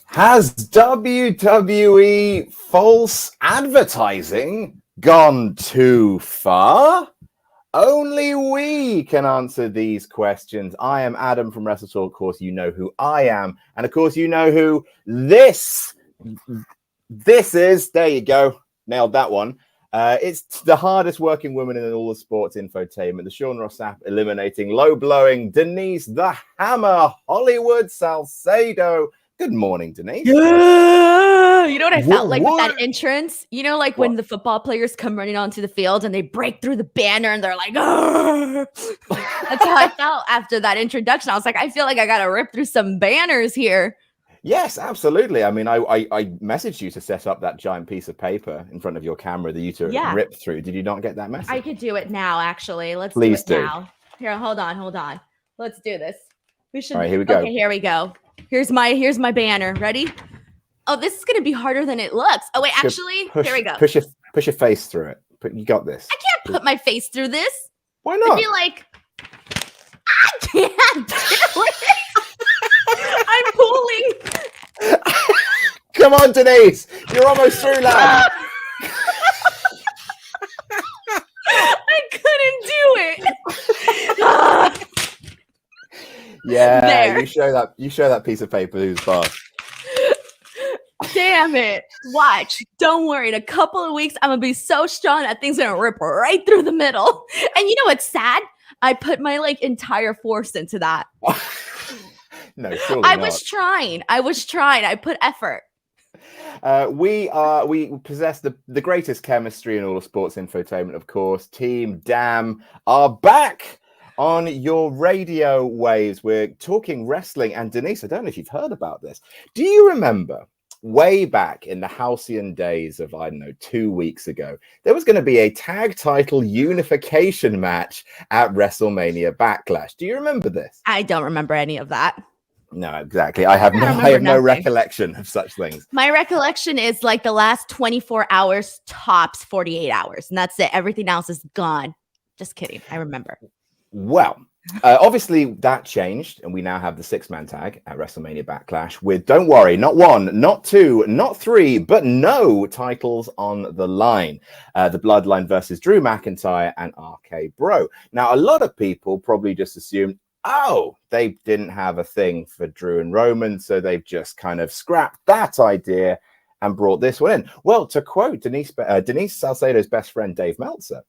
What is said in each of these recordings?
Has WWE false advertising gone too far? Only we can answer these questions. I am Adam from WrestleTalk. Of course, you know who I am. And of course, you know who this is. There you go. Nailed that one. It's the hardest working woman in all the sports infotainment. The Sean Ross app eliminating low-blowing Denise the Hammer Hollywood Salcedo. Good morning, Denise. Yeah. You know what I felt like with that entrance? You know, like when the football players come running onto the field and they break through the banner and they're like, "Arr!" That's how I felt after that introduction. I was like, I feel like I got to rip through some banners here. Yes, absolutely. I mean, I messaged you to set up that giant piece of paper in front of your camera that you to rip through. Did you not get that message? I could do it now, actually. Let's Please do it now. Here, hold on. Let's do this. We should. All right, here we go. Okay, here we go. Here's my banner. Ready? Oh, this is gonna be harder than it looks. Oh wait, actually, here we go. Push your face through it. You got this. I can't put my face through this. Why not? I'd be like, I can't do it. I'm pulling. Come on, Denise. You're almost through now. I couldn't do it. Yeah, there. you show that piece of paper who's boss. Damn it. Watch. Don't worry. In a couple of weeks, I'm going to be so strong that thing's going to rip right through the middle. And you know what's sad? I put my entire force into that. No, surely I not. was trying. I put effort. We possess the greatest chemistry in all of sports infotainment, of course. Team Damn are back on your radio waves. We're talking wrestling. And Denise, I don't know if you've heard about this. Do you remember way back in the halcyon days of, 2 weeks ago, there was going to be a tag title unification match at WrestleMania Backlash? Do you remember this? I don't remember any of that. No, exactly. I have no recollection of such things. My recollection is like the last 24 hours, tops 48 hours. And that's it. Everything else is gone. Just kidding. I remember. Well, obviously that changed, and we now have the 6-man tag at WrestleMania Backlash with, don't worry, not 1, not 2, not 3, but no titles on the line. The Bloodline versus Drew McIntyre and RK Bro. Now, a lot of people probably just assumed, oh, they didn't have a thing for Drew and Roman, so they've just kind of scrapped that idea and brought this one in. Well, to quote Denise Salcedo's best friend, Dave Meltzer,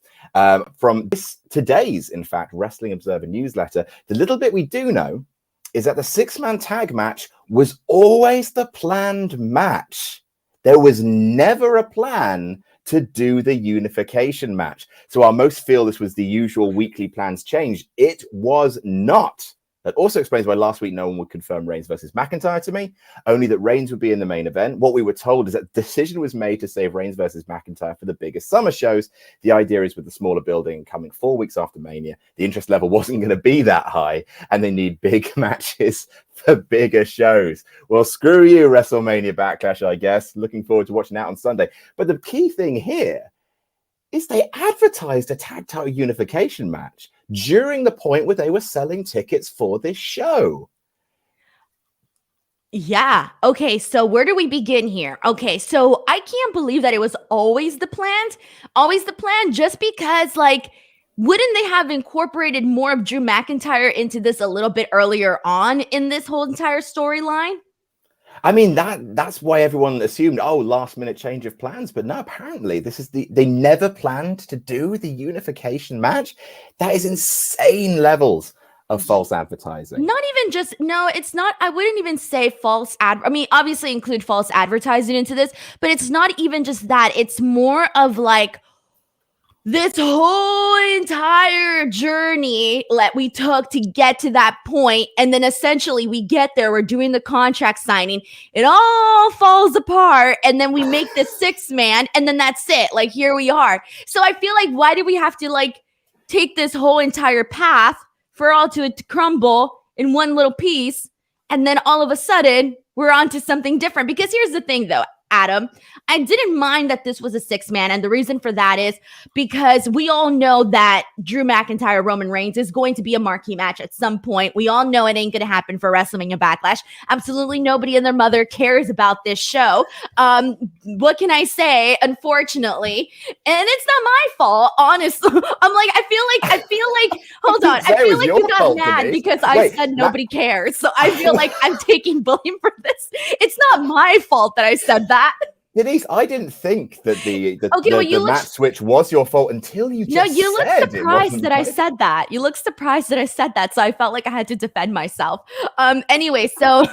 from today's, in fact, Wrestling Observer newsletter, the little bit we do know is that the 6-man tag match was always the planned match. There was never a plan to do the unification match. So while most feel this was the usual weekly plans change, it was not. That also explains why last week no one would confirm Reigns versus McIntyre to me, only that Reigns would be in the main event. What we were told is that the decision was made to save Reigns versus McIntyre for the biggest summer shows. The idea is with the smaller building coming 4 weeks after Mania, the interest level wasn't going to be that high, and they need big matches for bigger shows. Well, screw you, WrestleMania Backlash, I guess. Looking forward to watching that on Sunday. But the key thing here is they advertised a tag title unification match during the point where they were selling tickets for this show. Yeah. Okay. So where do we begin here? Okay. So I can't believe that it was always the plan, just because, wouldn't they have incorporated more of Drew McIntyre into this a little bit earlier on in this whole entire storyline? I mean, that's why everyone assumed, last minute change of plans. But no, apparently they never planned to do the unification match. That is insane levels of false advertising. Not even just, no, it's not. I wouldn't even say false obviously include false advertising into this, but it's not even just that. It's more of this whole entire journey that we took to get to that point, and then essentially we get there, we're doing the contract signing, it all falls apart, and then we make the 6-man, and then that's it. Here we are. So I feel like, why do we have to take this whole entire path for all to crumble in one little piece, and then all of a sudden we're on to something different? Because here's the thing, though. Adam, I didn't mind that this was a 6-man. And the reason for that is because we all know that Drew McIntyre, Roman Reigns is going to be a marquee match at some point. We all know it ain't going to happen for WrestleMania Backlash. Absolutely nobody and their mother cares about this show. What can I say? Unfortunately, and it's not my fault, honestly. I feel like, hold on. I feel like you got mad because I said nobody cares. So I feel like I'm taking blame for this. It's not my fault that I said that. Denise, I didn't think that the match switch was your fault until you just No, you look surprised that I said that. You look surprised that I said that. So I felt like I had to defend myself. Anyway, so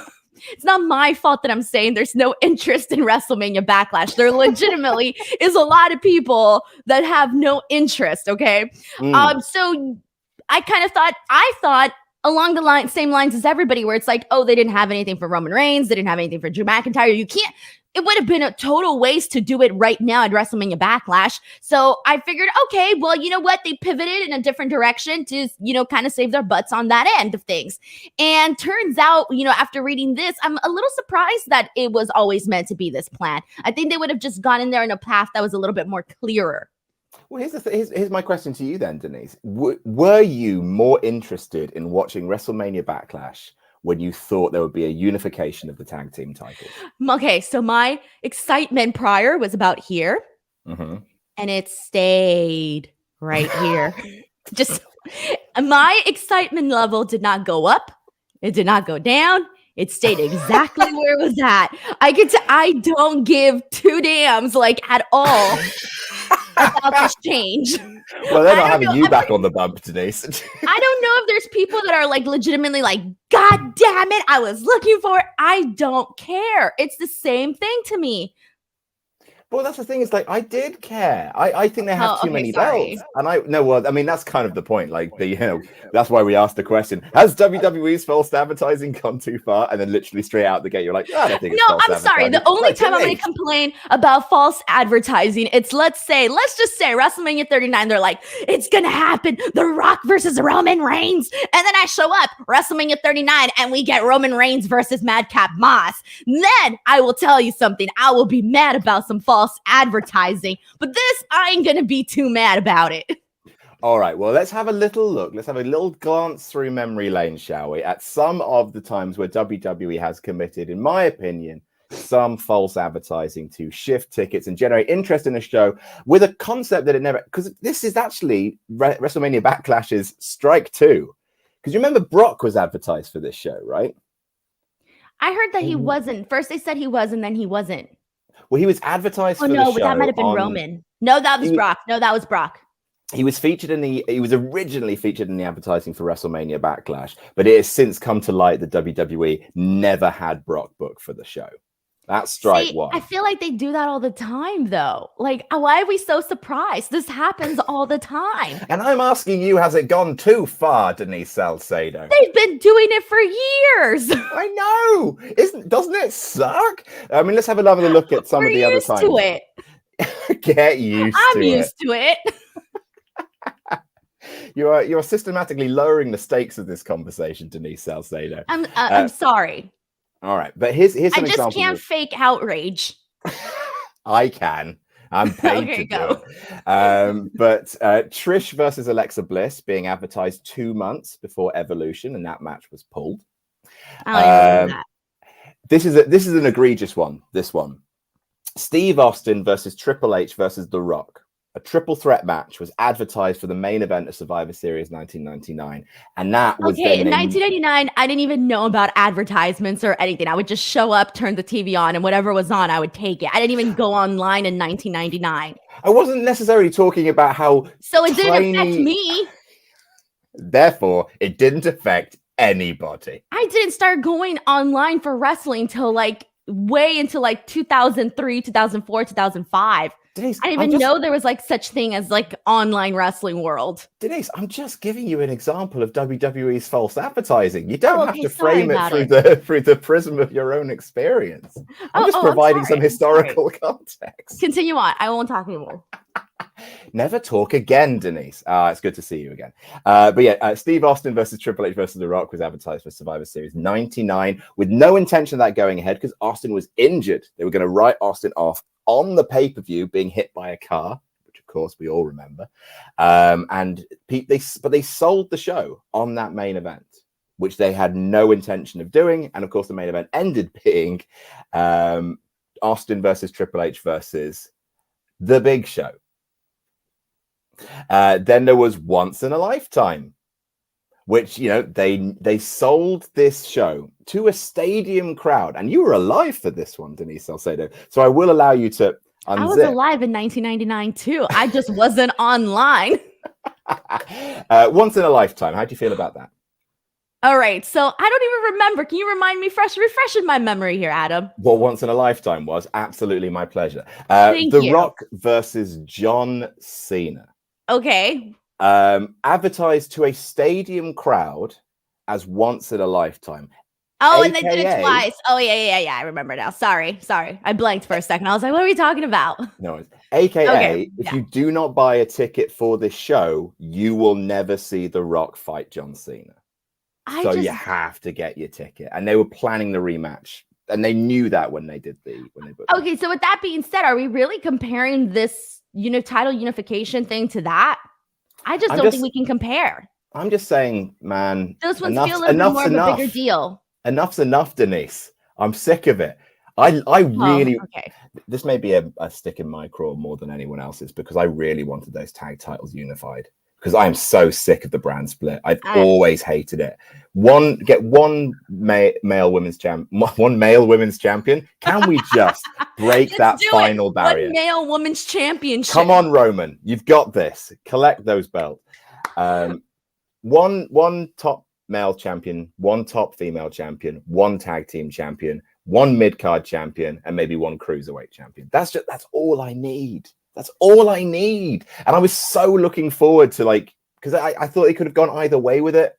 it's not my fault that I'm saying there's no interest in WrestleMania Backlash. There legitimately is a lot of people that have no interest, okay? So I kind of thought along the same lines as everybody, where it's like, oh, they didn't have anything for Roman Reigns. They didn't have anything for Drew McIntyre. It would have been a total waste to do it right now at WrestleMania Backlash. So I figured, okay, well, you know what? They pivoted in a different direction to, kind of save their butts on that end of things. And turns out, after reading this, I'm a little surprised that it was always meant to be this plan. I think they would have just gone in there in a path that was a little bit more clearer. Well, here's my question to you then, Denise. Were you more interested in watching WrestleMania Backlash when you thought there would be a unification of the tag team titles? Okay, so my excitement prior was about here, and it stayed right here. Just my excitement level did not go up. It did not go down. It stayed exactly where it was at. I don't give two dams at all about this change. Well, they're not having you back on the bump, Denise. I don't know if there's people that are legitimately God damn it, I was looking for it. I don't care. It's the same thing to me. Well, that's the thing. It's I did care. I think they have too many belts, and that's kind of the point. That's why we asked the question: has WWE's false advertising gone too far? And then literally straight out the gate, you're like, I don't think. No, I'm sorry. The only time I'm going to complain about false advertising, it's let's just say WrestleMania 39. They're like, it's going to happen. The Rock versus Roman Reigns, and then I show up WrestleMania 39, and we get Roman Reigns versus Madcap Moss. Then I will tell you something. I will be mad about some false advertising, but this I ain't gonna be too mad about it. All right, well, let's have a little look. Let's have a little glance through memory lane, shall we, at some of the times where WWE has committed, in my opinion, some false advertising to shift tickets and generate interest in a show with a concept that it never, because this is actually WrestleMania Backlash's strike two. Because you remember Brock was advertised for this show, right? I heard that he wasn't. First they said he was, and then he wasn't. Well, he was advertised for the show. Oh, no, that might have been Roman. No, that was Brock. No, that was Brock. He was originally featured in the advertising for WrestleMania Backlash, but it has since come to light that WWE never had Brock booked for the show. That's strike one. I feel like they do that all the time, though. Why are we so surprised? This happens all the time. And I'm asking you, has it gone too far, Denise Salcedo? They've been doing it for years. I know. Doesn't it suck? I mean, let's have another look at some of the other times. We're used to it. Get used to it. I'm used to it. You're systematically lowering the stakes of this conversation, Denise Salcedo. I'm sorry. All right, but here's some examples. I just can't fake outrage. I can. I'm paid to do it. But Trish versus Alexa Bliss being advertised 2 months before Evolution, and that match was pulled. I don't know that. This is an egregious one. This one, Steve Austin versus Triple H versus The Rock. A triple threat match was advertised for the main event of Survivor Series 1999. And that was in 1999, I didn't even know about advertisements or anything. I would just show up, turn the TV on, and whatever was on, I would take it. I didn't even go online in 1999. I wasn't necessarily talking about how So it didn't affect me. Therefore, it didn't affect anybody. I didn't start going online for wrestling till way into 2003, 2004, 2005. Denise, I didn't even know there was such thing as online wrestling world. Denise, I'm just giving you an example of WWE's false advertising. You don't have to frame it through the prism of your own experience. I'm just providing some historical context. Continue on. I won't talk anymore. Never talk again, Denise. It's good to see you again. But yeah, Steve Austin versus Triple H versus The Rock was advertised for Survivor Series 99 with no intention of that going ahead because Austin was injured. They were going to write Austin off on the pay-per-view being hit by a car, which of course we all remember. And they sold the show on that main event, which they had no intention of doing. And of course, the main event ended being Austin versus Triple H versus The Big Show. Then there was Once in a Lifetime, which, you know, they sold this show to a stadium crowd. And you were alive for this one, Denise Salcedo. So I will allow you to unzip. I was alive in 1999 too. I just wasn't online. Once in a Lifetime. How do you feel about that? All right. So I don't even remember. Can you remind me refreshing my memory here, Adam? What Once in a Lifetime was? Absolutely my pleasure. Thank you. Rock versus John Cena. Okay. Advertised to a stadium crowd as Once in a Lifetime. Oh, and they did it twice. Oh, yeah. I remember now. Sorry. I blanked for a second. I was like, what are we talking about? No, AKA, if you do not buy a ticket for this show, you will never see The Rock fight John Cena. You have to get your ticket. And they were planning the rematch. And they knew that when they booked Okay, so with that being said, are we really comparing this title unification thing to that? I just don't think we can compare. I'm just saying, man. Those ones feel a little bit more of a bigger deal. Enough's enough, Denise. I'm sick of it. This may be a stick in my craw more than anyone else's because I really wanted those tag titles unified because I am so sick of the brand split. I've always hated it. One male women's champion. Can we just break that final barrier? One male women's championship. Come on, Roman. You've got this. Collect those belts. One top male champion, one top female champion, one tag team champion, one mid-card champion, and maybe one cruiserweight champion. That's all I need. That's all I need. And I was so looking forward to because I thought they could have gone either way with it.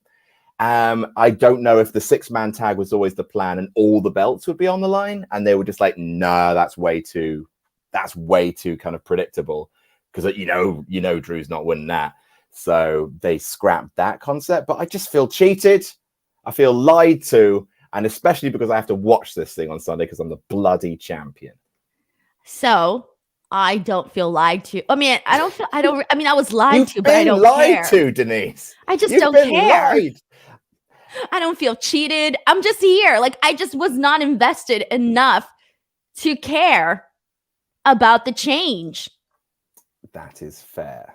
I don't know if the 6-man tag was always the plan and all the belts would be on the line. And they were just like, nah, that's way too kind of predictable. Because you know Drew's not winning that. So they scrapped that concept. But I just feel cheated. I feel lied to. And especially because I have to watch this thing on Sunday because I'm the bloody champion. So I don't feel lied to. I was lied to, but I don't care. You've been lied to, Denise. I just don't care. Lied. I don't feel cheated. I'm just here. I just was not invested enough to care about the change. That is fair.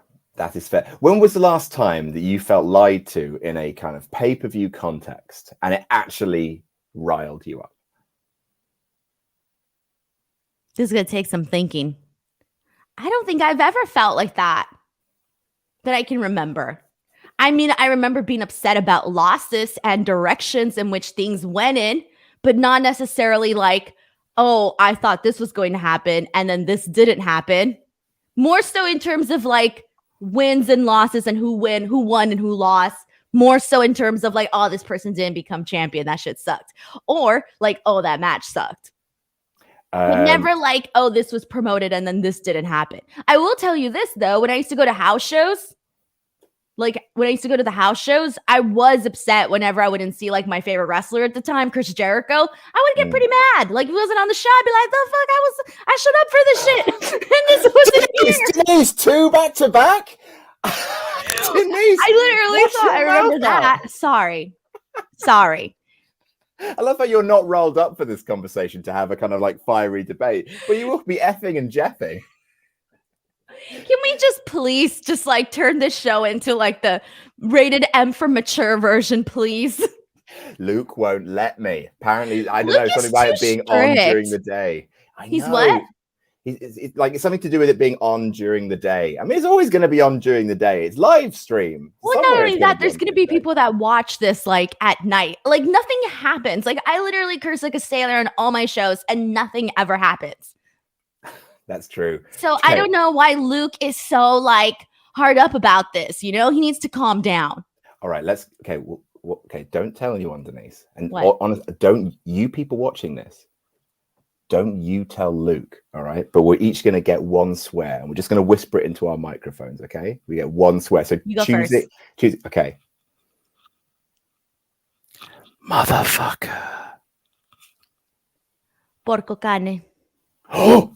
When was the last time that you felt lied to in a kind of pay-per-view context and it actually riled you up? This is going to take some thinking. I don't think I've ever felt like that I can remember. I mean, I remember being upset about losses and directions in which things went in, but not necessarily oh, I thought this was going to happen and then this didn't happen. More so in terms of wins and losses and who won and who lost. More so in terms of oh, this person didn't become champion. That shit sucked. Or oh, that match sucked. But never oh, this was promoted and then this didn't happen. I will tell you this though, when I used to go to house shows, I was upset whenever I wouldn't see my favorite wrestler at the time, Chris Jericho. I would get pretty mad. If he wasn't on the show, I'd be like, the fuck, I showed up for this shit. And this wasn't here. Denise, 2 back-to-back? Denise, I literally thought I remember that. Sorry. I love how you're not rolled up for this conversation to have a kind of fiery debate, but you will be effing and jeffing. Can we just please turn this show into the rated M for mature version, please? Luke won't let me. Apparently, I don't know, something about it being on during the day. He's what? It's something to do with it being on during the day. I mean, it's always going to be on during the day. It's live stream. Well, not only that, there's going to be people that watch this at night. Nothing happens. I literally curse like a sailor on all my shows and nothing ever happens. That's true. So okay. I don't know why Luke is so hard up about this. He needs to calm down. All right, okay. Don't tell anyone, Denise. And honest, don't you people watching this, don't you tell Luke, all right? But we're each going to get one swear, and we're just going to whisper it into our microphones, okay? We get one swear. So You go choose first. it. Choose. Okay. Motherfucker. Porco cane. Oh.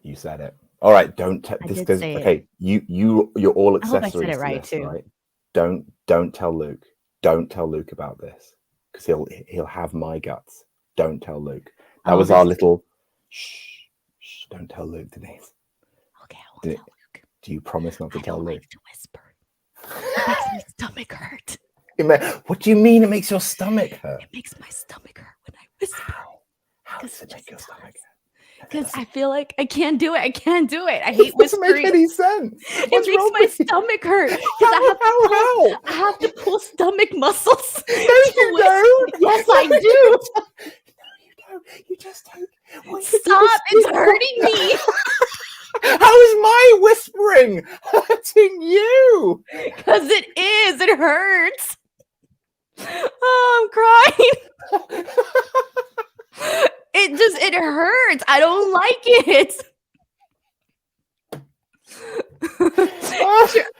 You said it. All right. Don't I this did goes. say Okay. You're all I hope I accessories said it to right this, too. right? Don't tell Luke. Don't tell Luke about this, because he'll have my guts. Don't tell Luke. That was our little shh. Don't tell Luke, Denise. Okay, I won't tell Luke. Do you promise not to tell don't Luke? like to whisper. It makes my stomach hurt. What do you mean it makes your stomach hurt? It makes my stomach hurt when I whisper. How does it make your stomach hurt? Because I feel like I can't do it. I hate It doesn't whispering. make any sense. It makes my stomach hurt. Because I have to pull stomach muscles. No, you don't. Yes, I do. No, you don't. You just don't. Stop. It's hurting me. How is my whispering hurting you? Because it is. It hurts. Oh, I'm crying. It hurts. I don't like it.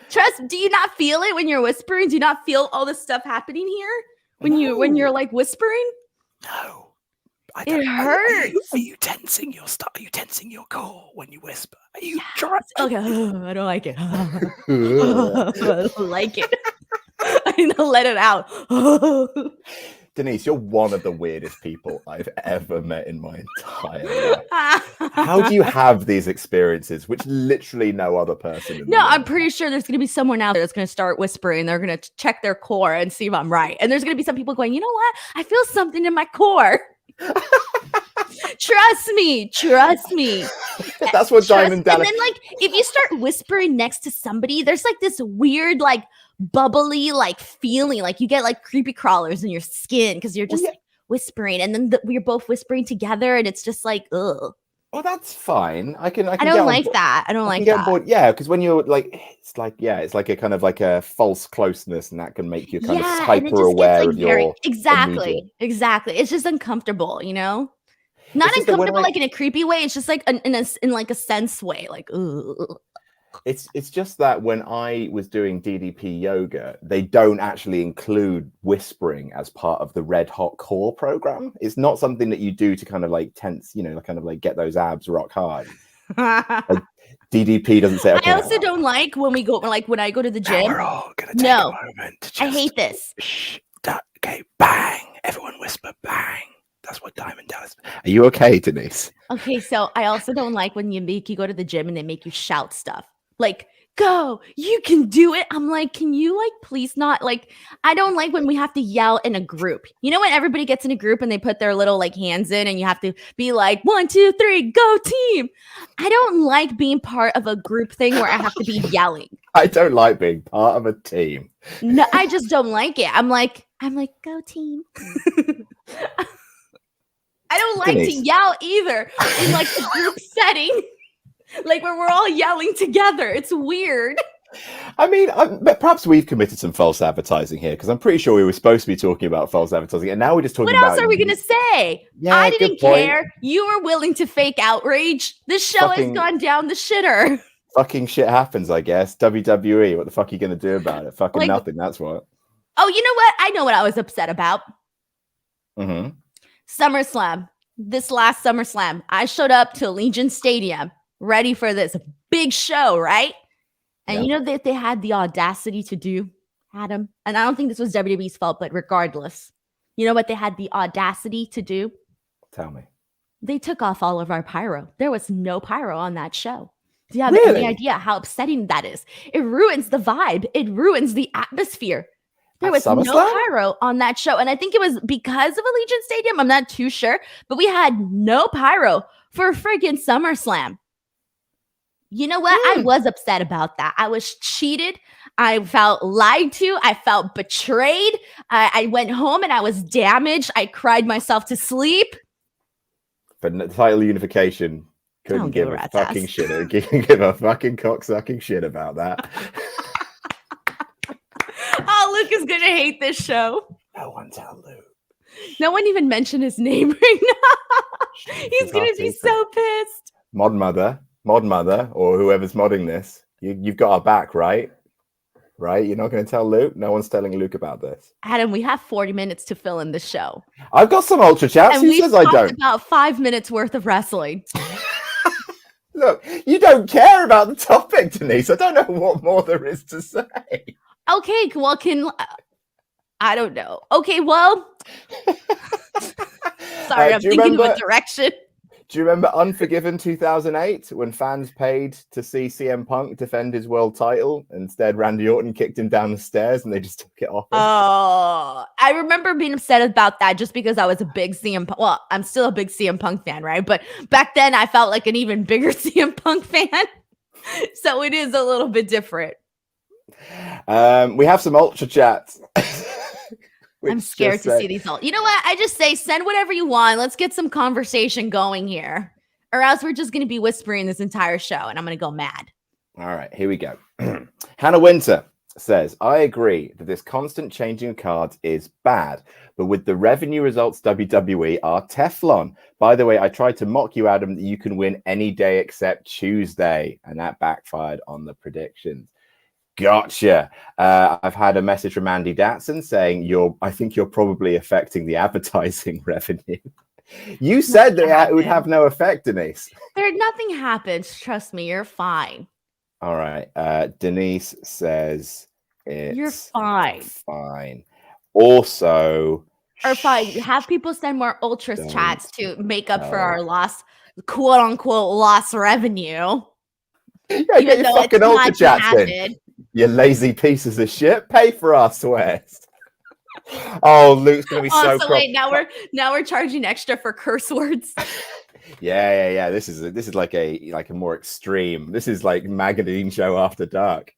Trust, do you not feel it when you're whispering? Do you not feel all this stuff happening here when you're like whispering? No. It hurts. Are you tensing your Are you tensing your core when you whisper? Are you trying? Okay, I don't like it. I don't like it. I need to let it out. Denise, you're one of the weirdest people I've ever met in my entire life. How do you have these experiences, which literally no other person? No, I'm pretty sure there's going to be someone out there that's going to start whispering. They're going to check their core and see if I'm right. And there's going to be some people going, you know what? I feel something in my core. Trust me. That's what Diamond Dallas. And then, like, if you start whispering next to somebody, there's like this weird, like, bubbly, like, feeling. Like, you get like creepy crawlers in your skin because you're just like, whispering, and then we're both whispering together, and it's just like, ugh. Well, that's fine. I don't like that. I don't like that. Bored. Yeah, because when you're like, it's like a kind of like a false closeness, and that can make you kind of hyper aware of your exactly. It's just uncomfortable, you know. Not uncomfortable like in a creepy way. It's just like in like a sense way, like ugh. It's just that when I was doing DDP yoga, they don't actually include whispering as part of the Red Hot Core program. It's not something that you do to kind of like tense, you know, kind of like get those abs rock hard. Like, DDP doesn't say. Okay, I also don't like when we go, like when I go to the gym. We're all gonna take a moment to just, I hate this. Okay, bang! Everyone whisper, bang! That's what Diamond does. Are you okay, Denise? Okay, so I also don't like when you go to the gym and they make you shout stuff. Like, go, you can do it. I'm like, can you like please not? Like, I don't like when we have to yell in a group. You know, when everybody gets in a group and they put their little like hands in and you have to be like 1, 2, 3, go team. I don't like being part of a group thing where I have to be yelling. I don't like being part of a team. No, I just don't like it. I'm like, go team. I don't like Denise. to yell either in like a group setting. Like where we're all yelling together. It's weird. I mean, perhaps we've committed some false advertising here, because I'm pretty sure we were supposed to be talking about false advertising, and now we're just talking about. What else are we going to say? Yeah, I didn't care. You were willing to fake outrage. This show has gone down the shitter. Fucking shit happens, I guess. WWE, what the fuck are you going to do about it? Fucking nothing, that's what. Oh, you know what? I know what I was upset about. Mm-hmm. SummerSlam. This last SummerSlam, I showed up to Allegiant Stadium ready for this big show, right? And you know that they had the audacity to do, Adam? And I don't think this was WWE's fault, but regardless, you know what they had the audacity to do? Tell me. They took off all of our pyro. There was no pyro on that show. Do you have any idea how upsetting that is? It ruins the vibe. It ruins the atmosphere. There was no pyro on that show. And I think it was because of Allegiant Stadium. I'm not too sure. But we had no pyro for freaking SummerSlam. You know what? I was upset about that. I was cheated. I felt lied to. I felt betrayed. I went home and I was damaged. I cried myself to sleep. But the title unification couldn't give a fucking shit. Give a fucking cocksucking shit about that. Oh, Luke is going to hate this show. No one tell Luke. No one even mentioned his name right now. He's going to be so pissed. Mod mother, or whoever's modding this, you've got our back, right? Right? You're not going to tell Luke? No one's telling Luke about this. Adam, we have 40 minutes to fill in the show. I've got some Ultrachats. Who says I don't? About 5 minutes worth of wrestling. Look, you don't care about the topic, Denise. I don't know what more there is to say. Okay, well, I don't know. Okay, well. Sorry, I'm thinking of a direction. Do you remember Unforgiven 2008 when fans paid to see CM Punk defend his world title? Instead, Randy Orton kicked him down the stairs and they just took it off him. Oh, I remember being upset about that just because I was a big CM Punk. Well, I'm still a big CM Punk fan, right? But back then I felt like an even bigger CM Punk fan. So it is a little bit different. We have some Ultrachats. I'm scared to see these all. You know what? I just say send whatever you want. Let's get some conversation going here. Or else we're just going to be whispering this entire show and I'm going to go mad. All right, here we go. Hannah Winter says, I agree that this constant changing of cards is bad, but with the revenue results, WWE are Teflon. By the way, I tried to mock you, Adam, that you can win any day except Tuesday, and that backfired on the predictions. Gotcha. I've had a message from Andy Datson saying I think you're probably affecting the advertising revenue. You said that it would have no effect, Denise. Nothing happens. Trust me, you're fine. All right. Denise says you're fine. Fine. Also, or fine. Have people send more Ultrachats to make up for our lost, quote unquote, lost revenue. Yeah, get your fucking Ultrachats in. You lazy pieces of shit. Pay for our swears. Oh, Luke's gonna be so cross. Wait, now we're charging extra for curse words. Yeah. This is like a more extreme. This is like Magazine Show After Dark.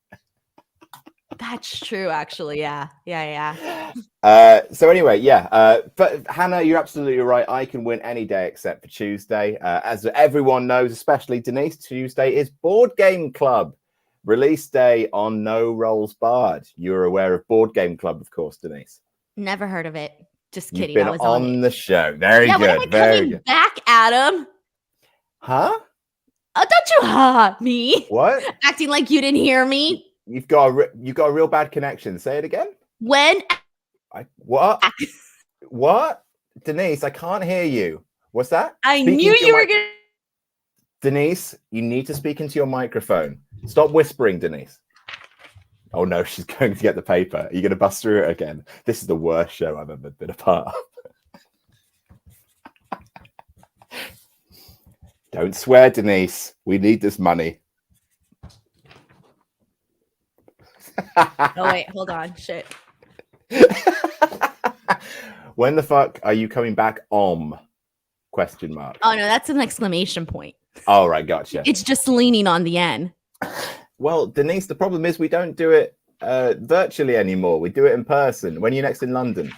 That's true, actually. Yeah. So anyway, but Hannah, you're absolutely right. I can win any day except for Tuesday. As everyone knows, especially Denise, Tuesday is Board Game Club. Release day on No Rolls Barred. You're aware of Board Game Club, of course, Denise. Never heard of it. Just kidding. You've been on the show. Very good. When Very good. Back, Adam. Huh? Oh, don't you me? What? Acting like you didn't hear me. You've got a real bad connection. Say it again. What? What? Denise, I can't hear you. What's that? I knew you were gonna. Denise, you need to speak into your microphone. Stop whispering, Denise. Oh no, she's going to get the paper. Are you going to bust through it again? This is the worst show I've ever been a part of. Don't swear, Denise. We need this money. Oh wait, hold on. Shit. When the fuck are you coming back? Question mark. Oh no, that's an exclamation point. All right, gotcha. It's just leaning on the end. Well, Denise, the problem is we don't do it virtually anymore. We do it in person. When are you next in London?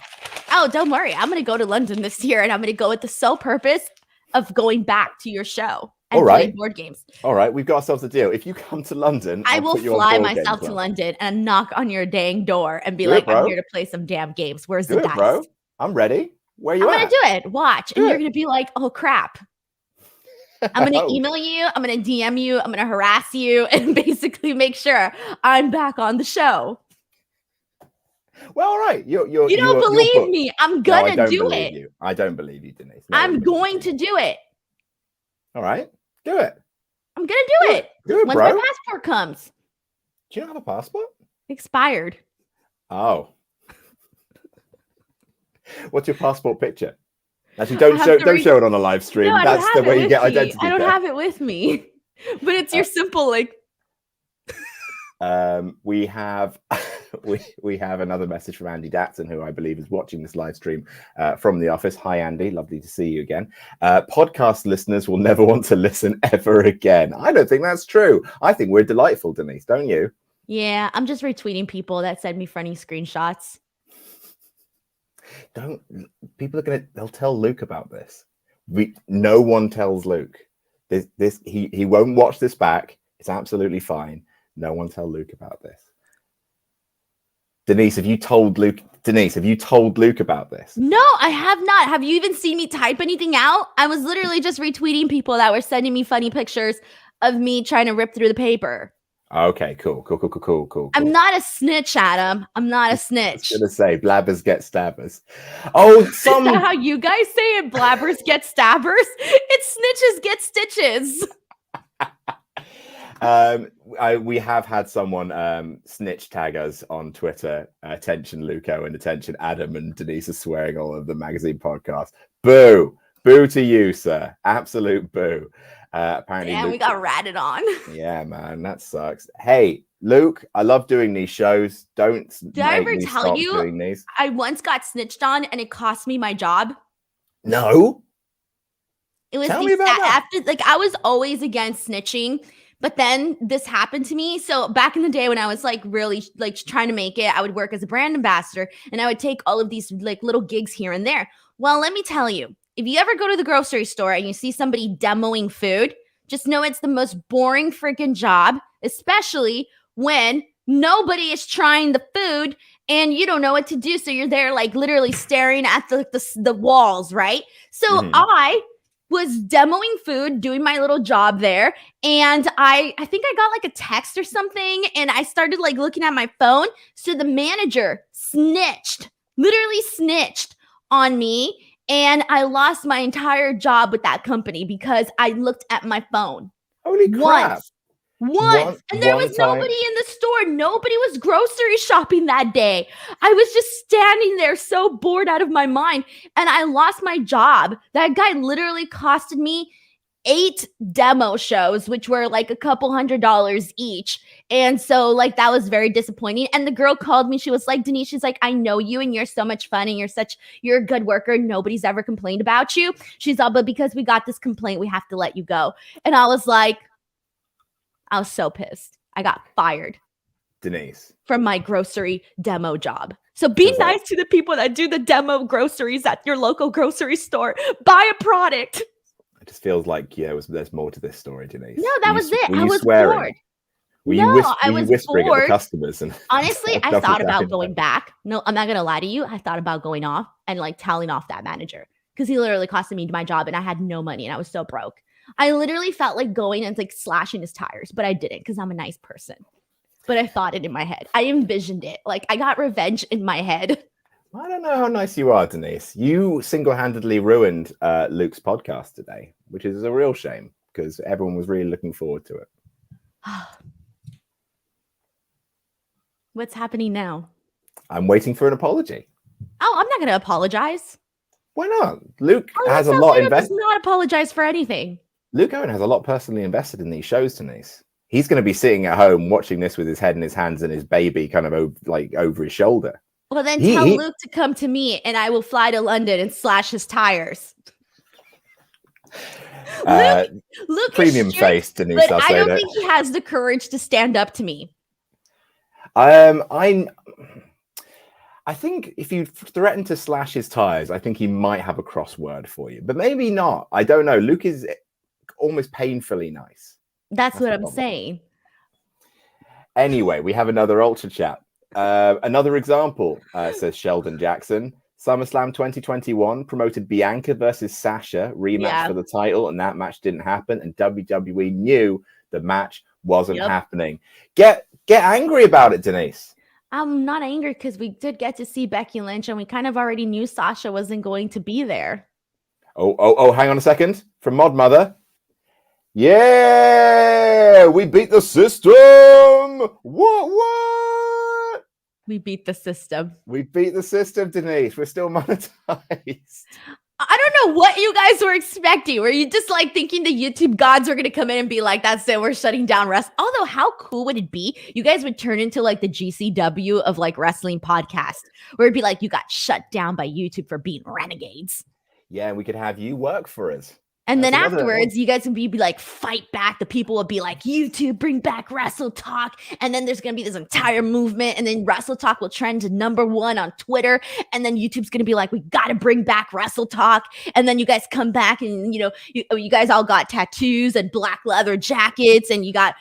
Oh, don't worry. I'm going to go to London this year, and I'm going to go with the sole purpose of going back to your show and play board games. All right, we've got ourselves a deal. If you come to London, I will fly myself to London and knock on your dang door and be like, I'm here to play some damn games. Where's the dice? Bro. I'm ready. Where you at? I'm going to do it. Watch. And you're going to be like, oh, crap. I'm going to email you. I'm going to DM you. I'm going to harass you and basically make sure I'm back on the show. Well, all right. You don't believe me. I'm going to do it. I don't believe you, Denise. No, I'm going to do it. All right. Do it. I'm going to do it. Do it, Once my passport comes. Do you not have a passport? Expired. Oh. What's your passport picture? Actually, don't show it on a live stream. No, that's the way you get identity. I don't have it with me, but it's your simple like. We have another message from Andy Datson, who I believe is watching this live stream from the office. Hi, Andy. Lovely to see you again. Podcast listeners will never want to listen ever again. I don't think that's true. I think we're delightful, Denise. Don't you? Yeah, I'm just retweeting people that send me funny screenshots. They'll tell Luke about this. No one tells Luke this. He won't watch this back. It's absolutely fine. No one tell Luke about this. Denise, have you told Luke Denise, have you told Luke about this? No, I have not. Have you even seen me type anything out? I was literally just retweeting people that were sending me funny pictures of me trying to rip through the paper. Okay, cool. I'm not a snitch, Adam. I'm not a snitch. I was gonna say blabbers get stabbers. Oh, Is that how you guys say it? Blabbers get stabbers? It's snitches get stitches. We have had someone snitch tag us on Twitter. Attention, Luco, and attention, Adam and Denise are swearing all of the magazine podcast. Boo to you, sir. Absolute boo. Apparently, Damn, Luke, we got ratted on. Yeah, man, that sucks. Hey, Luke, I love doing these shows. Did I ever tell you I once got snitched on and it cost me my job? No. It was Tell me about that. after, like, I was always against snitching, but then this happened to me. So back in the day when I was like really like trying to make it, I would work as a brand ambassador and I would take all of these like little gigs here and there. Well, let me tell you, if you ever go to the grocery store and you see somebody demoing food, just know it's the most boring freaking job, especially when nobody is trying the food and you don't know what to do. So you're there like literally staring at the walls, right? So I was demoing food, doing my little job there. And I think I got like a text or something. And I started like looking at my phone. So the manager literally snitched on me. And I lost my entire job with that company because I looked at my phone. Holy crap. Once. And there was nobody in the store. Nobody was grocery shopping that day. I was just standing there so bored out of my mind. And I lost my job. That guy literally costed me 8 demo shows, which were like a couple $100 each. And so like that was very disappointing. And the girl called me. She was like, Denise, she's like, I know you and you're so much fun and you're a good worker. Nobody's ever complained about you. She's all, but because we got this complaint, we have to let you go. And I was so pissed. I got fired. Denise. From my grocery demo job. So be nice to the people that do the demo groceries at your local grocery store. Buy a product. It just feels like there's more to this story, Denise. No, that was it. I was swearing? bored. Were you whispering at the customers? Honestly, I thought about going back. No, I'm not going to lie to you. I thought about going off and like telling off that manager because he literally costed me my job and I had no money and I was so broke. I literally felt like going and like slashing his tires, but I didn't because I'm a nice person. But I thought it in my head. I envisioned it. Like I got revenge in my head. I don't know how nice you are, Denise. You single-handedly ruined Luke's podcast today, which is a real shame because everyone was really looking forward to it. What's happening now? I'm waiting for an apology. Oh, I'm not going to apologize. Why not? Luke has a lot invested. Does not apologize for anything. Luke Owen has a lot personally invested in these shows, Denise. He's going to be sitting at home watching this with his head in his hands and his baby kind of over his shoulder. Well, then tell Luke to come to me and I will fly to London and slash his tires. Luke premium face, Denise Salcedo. I don't think he has the courage to stand up to me. I think if you threaten to slash his tires, I think he might have a crossword for you, but maybe not. I don't know. Luke is almost painfully nice. That's what I'm saying. Anyway, we have another Ultra Chat. Another example, says Sheldon Jackson. SummerSlam 2021 promoted Bianca versus Sasha rematch for the title, and that match didn't happen. And WWE knew the match wasn't happening. Get angry about it, Denise. I'm not angry because we did get to see Becky Lynch, and we kind of already knew Sasha wasn't going to be there. Oh! Hang on a second. From Mod Mother. Yeah, we beat the system. What? We beat the system. We beat the system, Denise. We're still monetized. I don't know what you guys were expecting. Were you just like thinking the YouTube gods were going to come in and be like, that's it, we're shutting down wrestling? Although, how cool would it be? You guys would turn into like the GCW of like wrestling podcast, where it'd be like, you got shut down by YouTube for being renegades. Yeah, we could have you work for us. And That's then another one. afterwards, you guys can be like, fight back. The people will be like, YouTube, bring back WrestleTalk. And then there's going to be this entire movement. And then WrestleTalk will trend to #1 on Twitter. And then YouTube's going to be like, we got to bring back WrestleTalk. And then you guys come back and, you guys all got tattoos and black leather jackets. And you got,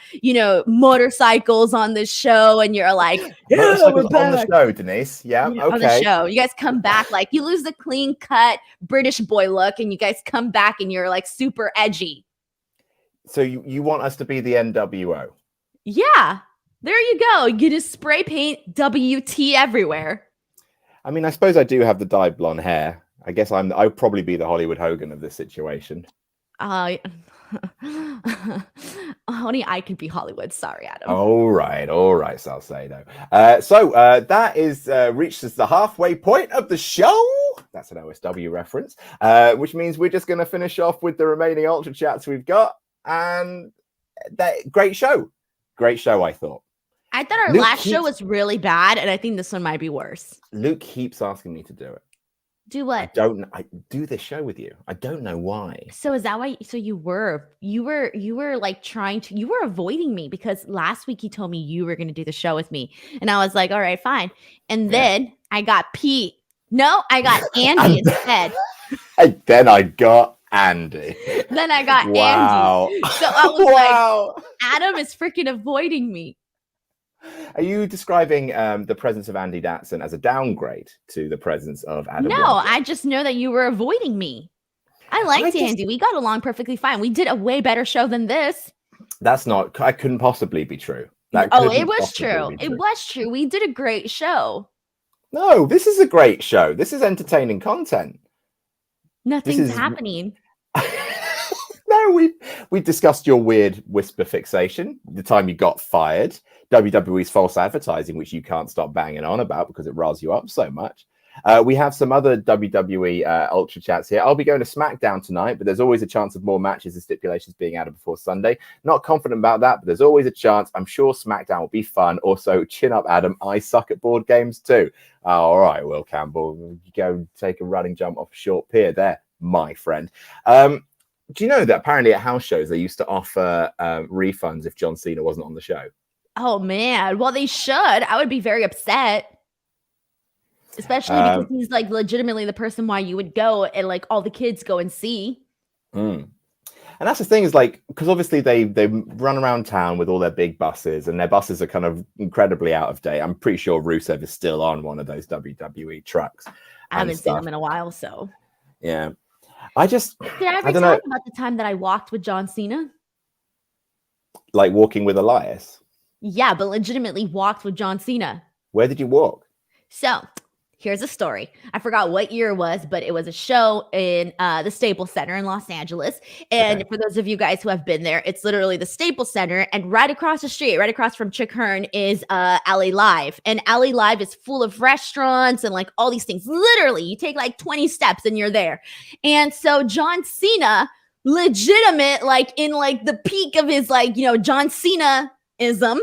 motorcycles on this show. And you're like, motorcycles on the show, Denise. Yeah, okay. On the show. You guys come back like you lose the clean cut British boy look. And you guys come back and you're like super edgy. So you want us to be the NWO? Yeah, there you go. You just spray paint WT everywhere. I mean, I suppose I do have the dyed blonde hair. I guess I'll probably be the Hollywood Hogan of this situation. Only I could be Hollywood. Sorry, Adam. All right, Salcedo. So that is reaches the halfway point of the show. That's an OSW reference, which means we're just going to finish off with the remaining Ultra Chats we've got. And great show, I thought. I thought our last show was really bad, and I think this one might be worse. Luke keeps asking me to do it. Do what? I do this show with you. I don't know why. So is that why? So you were like you were avoiding me because last week you told me you were going to do the show with me, and I was like, all right, fine. And then I got Pete. No, I got Andy instead. And then I got Andy. Then I got Andy. So I was like, Adam is freaking avoiding me. Are you describing the presence of Andy Datson as a downgrade to the presence of Adam? No, Roberts? I just know that you were avoiding me. I liked Andy. We got along perfectly fine. We did a way better show than this. That couldn't possibly be true. It was true. It was true. We did a great show. No, this is a great show. This is entertaining content. Nothing's happening. No, we discussed your weird whisper fixation, the time you got fired, WWE's false advertising, which you can't stop banging on about because it riles you up so much. We have some other WWE Ultra Chats here. I'll be going to SmackDown tonight, but there's always a chance of more matches and stipulations being added before Sunday. Not confident about that, but there's always a chance. I'm sure SmackDown will be fun. Also, chin up, Adam. I suck at board games too. All right, Will Campbell. Go take a running jump off a short pier there, my friend. Do you know that apparently at house shows they used to offer refunds if John Cena wasn't on the show? Oh, man. Well, they should. I would be very upset. Especially because he's like legitimately the person why you would go and like all the kids go and see. And that's the thing is like, because obviously they run around town with all their big buses and their buses are kind of incredibly out of date. I'm pretty sure Rusev is still on one of those WWE trucks. I haven't seen him in a while, so. Yeah. Did I ever talk about the time that I walked with John Cena? Like walking with Elias? Yeah, but legitimately walked with John Cena. Where did you walk? So, here's a story. I forgot what year it was, but it was a show in the Staples Center in Los Angeles. And for those of you guys who have been there, it's literally the Staples Center. And right across the street, right across from Chick Hearn is LA Live. And LA Live is full of restaurants and like all these things. Literally, you take like 20 steps and you're there. And so John Cena, legitimate, like in like the peak of his like, John Cena-ism,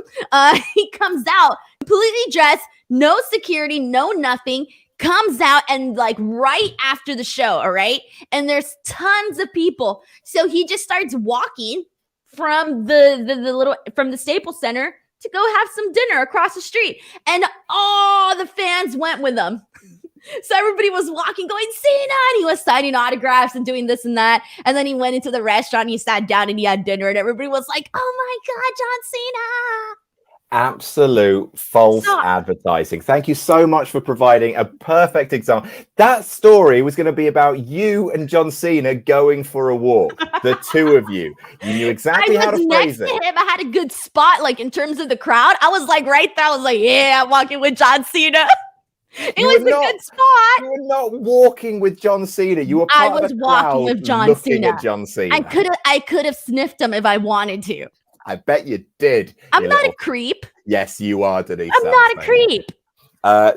he comes out completely dressed, no security, no nothing, comes out and like right after the show, all right? And there's tons of people. So he just starts walking from from the Staples Center to go have some dinner across the street. And all the fans went with him. So everybody was walking, going, Cena, and he was signing autographs and doing this and that. And then he went into the restaurant, and he sat down and he had dinner, and everybody was like, oh my God, John Cena. Absolute false advertising. Thank you so much for providing a perfect example. That story was going to be about you and John Cena going for a walk. The two of you. You knew exactly how to phrase it. Him. I had a good spot, like in terms of the crowd. I was like right there. I was like, yeah, I'm walking with John Cena. It was a good spot. You were not walking with John Cena. You were part of the walking with John Cena. At John Cena. I could have sniffed him if I wanted to. I bet you did. I'm not a creep. Yes, you are, Denise. I'm not a creep.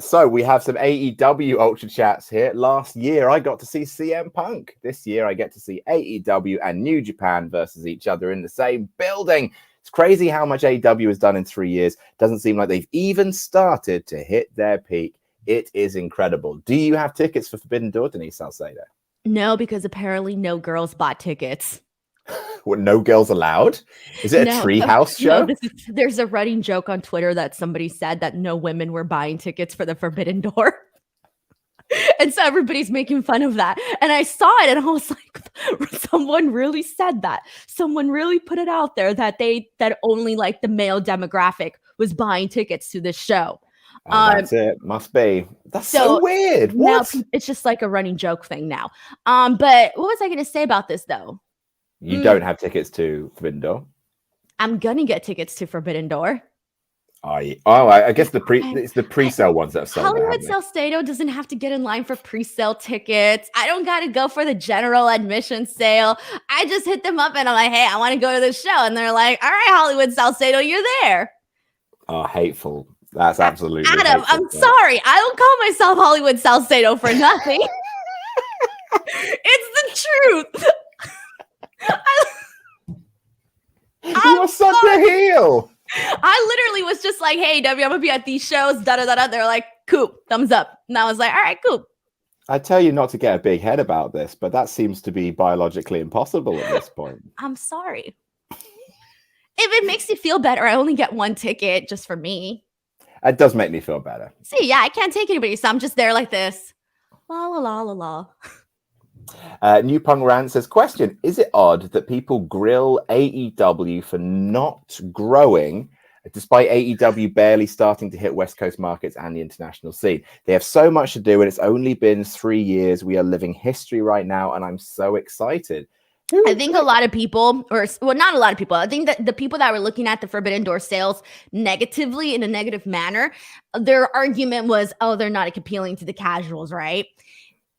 So we have some AEW Ultra Chats here. Last year, I got to see CM Punk. This year, I get to see AEW and New Japan versus each other in the same building. It's crazy how much AEW has done in 3 years. Doesn't seem like they've even started to hit their peak. It is incredible. Do you have tickets for Forbidden Door, Denise Salcedo? No, because apparently no girls bought tickets. What, no girls allowed? Is it a treehouse show? There's a running joke on Twitter that somebody said that no women were buying tickets for the Forbidden Door. And so everybody's making fun of that. And I saw it and I was like, someone really said that. Someone really put it out there that only like the male demographic was buying tickets to this show. That's it. Must be. That's so weird. What? Now it's just like a running joke thing now. But what was I going to say about this though? You don't have tickets to Forbidden Door? I'm going to get tickets to Forbidden Door. I guess it's the pre-sale ones that have sold. Hollywood Salcedo doesn't have to get in line for pre-sale tickets. I don't got to go for the general admission sale. I just hit them up and I'm like, hey, I want to go to this show. And they're like, all right, Hollywood Salcedo, you're there. Oh, hateful. That's absolutely Adam, hateful. I'm sorry. I don't call myself Hollywood Salcedo for nothing. It's the truth. You are such a heel. I literally was just like, hey, W, I'm going to be at these shows, da-da-da-da. They're like, cool, thumbs up. And I was like, all right, cool. I tell you not to get a big head about this, but that seems to be biologically impossible at this point. I'm sorry. If it makes you feel better, I only get one ticket just for me. It does make me feel better. See, yeah, I can't take anybody, so I'm just there like this. La, la, la, la, la. New Punk Rant says, question, is it odd that people grill AEW for not growing despite AEW barely starting to hit West Coast markets and the international scene? They have so much to do and it's only been 3 years. We are living history right now and I'm so excited. I think a lot of people, not a lot of people, I think that the people that were looking at the Forbidden Door sales negatively in a negative manner, their argument was, oh, they're not appealing to the casuals, right?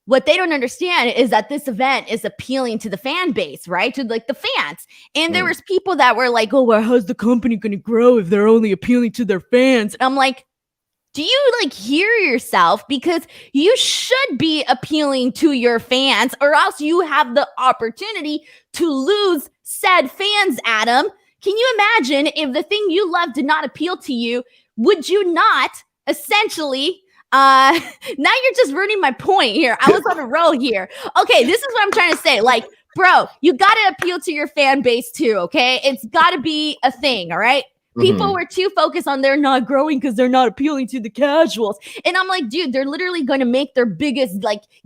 What they don't understand is that this event is appealing to the fan base, right? To like the fans. And there was people that were like, oh, well, how's the company going to grow if they're only appealing to their fans? And I'm like, do you like hear yourself? Because you should be appealing to your fans or else you have the opportunity to lose said fans, Adam. Can you imagine if the thing you love did not appeal to you? Would you not essentially... now you're just ruining my point here. I was on a roll here. Okay, this is what I'm trying to say. Like, bro, you got to appeal to your fan base too, okay? It's got to be a thing, all right? People were too focused on they're not growing because they're not appealing to the casuals. And I'm like, dude, they're literally going to make their biggest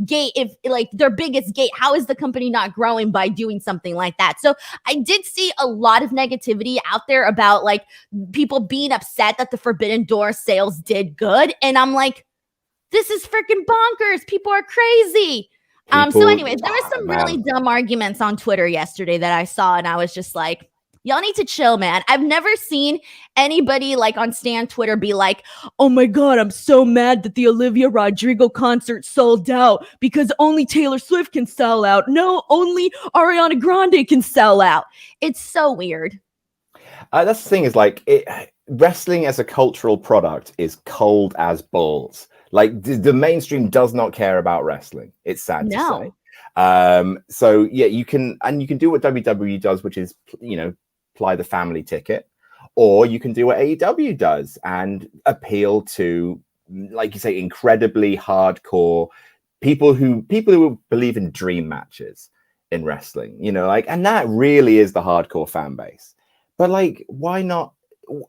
gate. If like their biggest gate, how is the company not growing by doing something like that? So I did see a lot of negativity out there about like people being upset that the Forbidden Door sales did good. And I'm like, this is freaking bonkers. People are crazy. So anyways, there was some really dumb arguments on Twitter yesterday that I saw. And I was just like, y'all need to chill, man. I've never seen anybody like on Stan Twitter be like, oh my God, I'm so mad that the Olivia Rodrigo concert sold out because only Taylor Swift can sell out. No, only Ariana Grande can sell out. It's so weird. That's the thing is like wrestling as a cultural product is cold as balls. Like the mainstream does not care about wrestling. It's sad to say. So yeah, you can do what WWE does, which is, apply the family ticket, or you can do what AEW does and appeal to, like you say, incredibly hardcore people who believe in dream matches in wrestling, and that really is the hardcore fan base. But like, why not?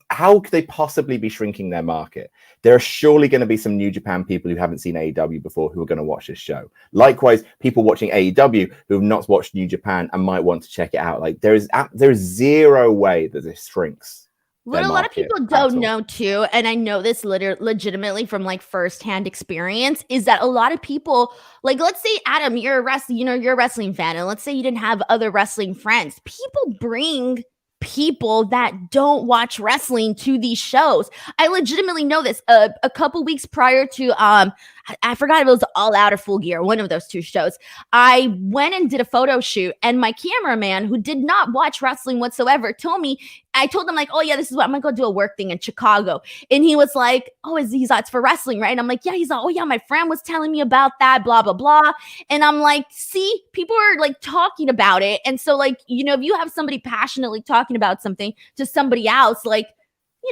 How could they possibly be shrinking their market? There are surely going to be some New Japan people who haven't seen AEW before who are going to watch this show. Likewise, people watching AEW who have not watched New Japan and might want to check it out. Like there is zero way that this shrinks. What a lot of people don't know too, and I know this legitimately from like firsthand experience, is that a lot of people, like let's say Adam, you're a wrestling fan, and let's say you didn't have other wrestling friends. People bring people that don't watch wrestling to these shows. I legitimately know this. A couple weeks prior to I forgot if it was All Out or Full Gear, one of those two shows, I went and did a photo shoot, and my cameraman, who did not watch wrestling whatsoever, I told him like, oh yeah, this is what I'm gonna go do a work thing in Chicago. And he was like, oh, it's for wrestling, right? And I'm like, yeah. He's like, oh yeah, my friend was telling me about that, blah, blah, blah. And I'm like, see, people are like talking about it. And so like, if you have somebody passionately talking about something to somebody else, like,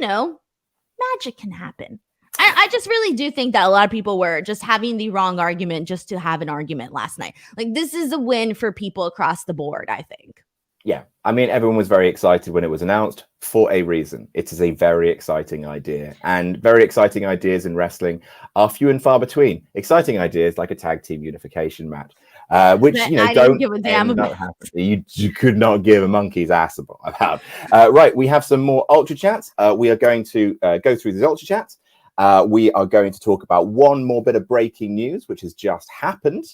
magic can happen. I just really do think that a lot of people were just having the wrong argument just to have an argument last night. Like, this is a win for people across the board, I think. Yeah, I mean, everyone was very excited when it was announced for a reason. It is a very exciting idea, and very exciting ideas in wrestling are few and far between. Exciting ideas like a tag team unification match, which I don't give a damn about. You could not give a monkey's ass about. Right, we have some more Ultra Chats. We are going to go through these Ultra Chats. We are going to talk about one more bit of breaking news, which has just happened.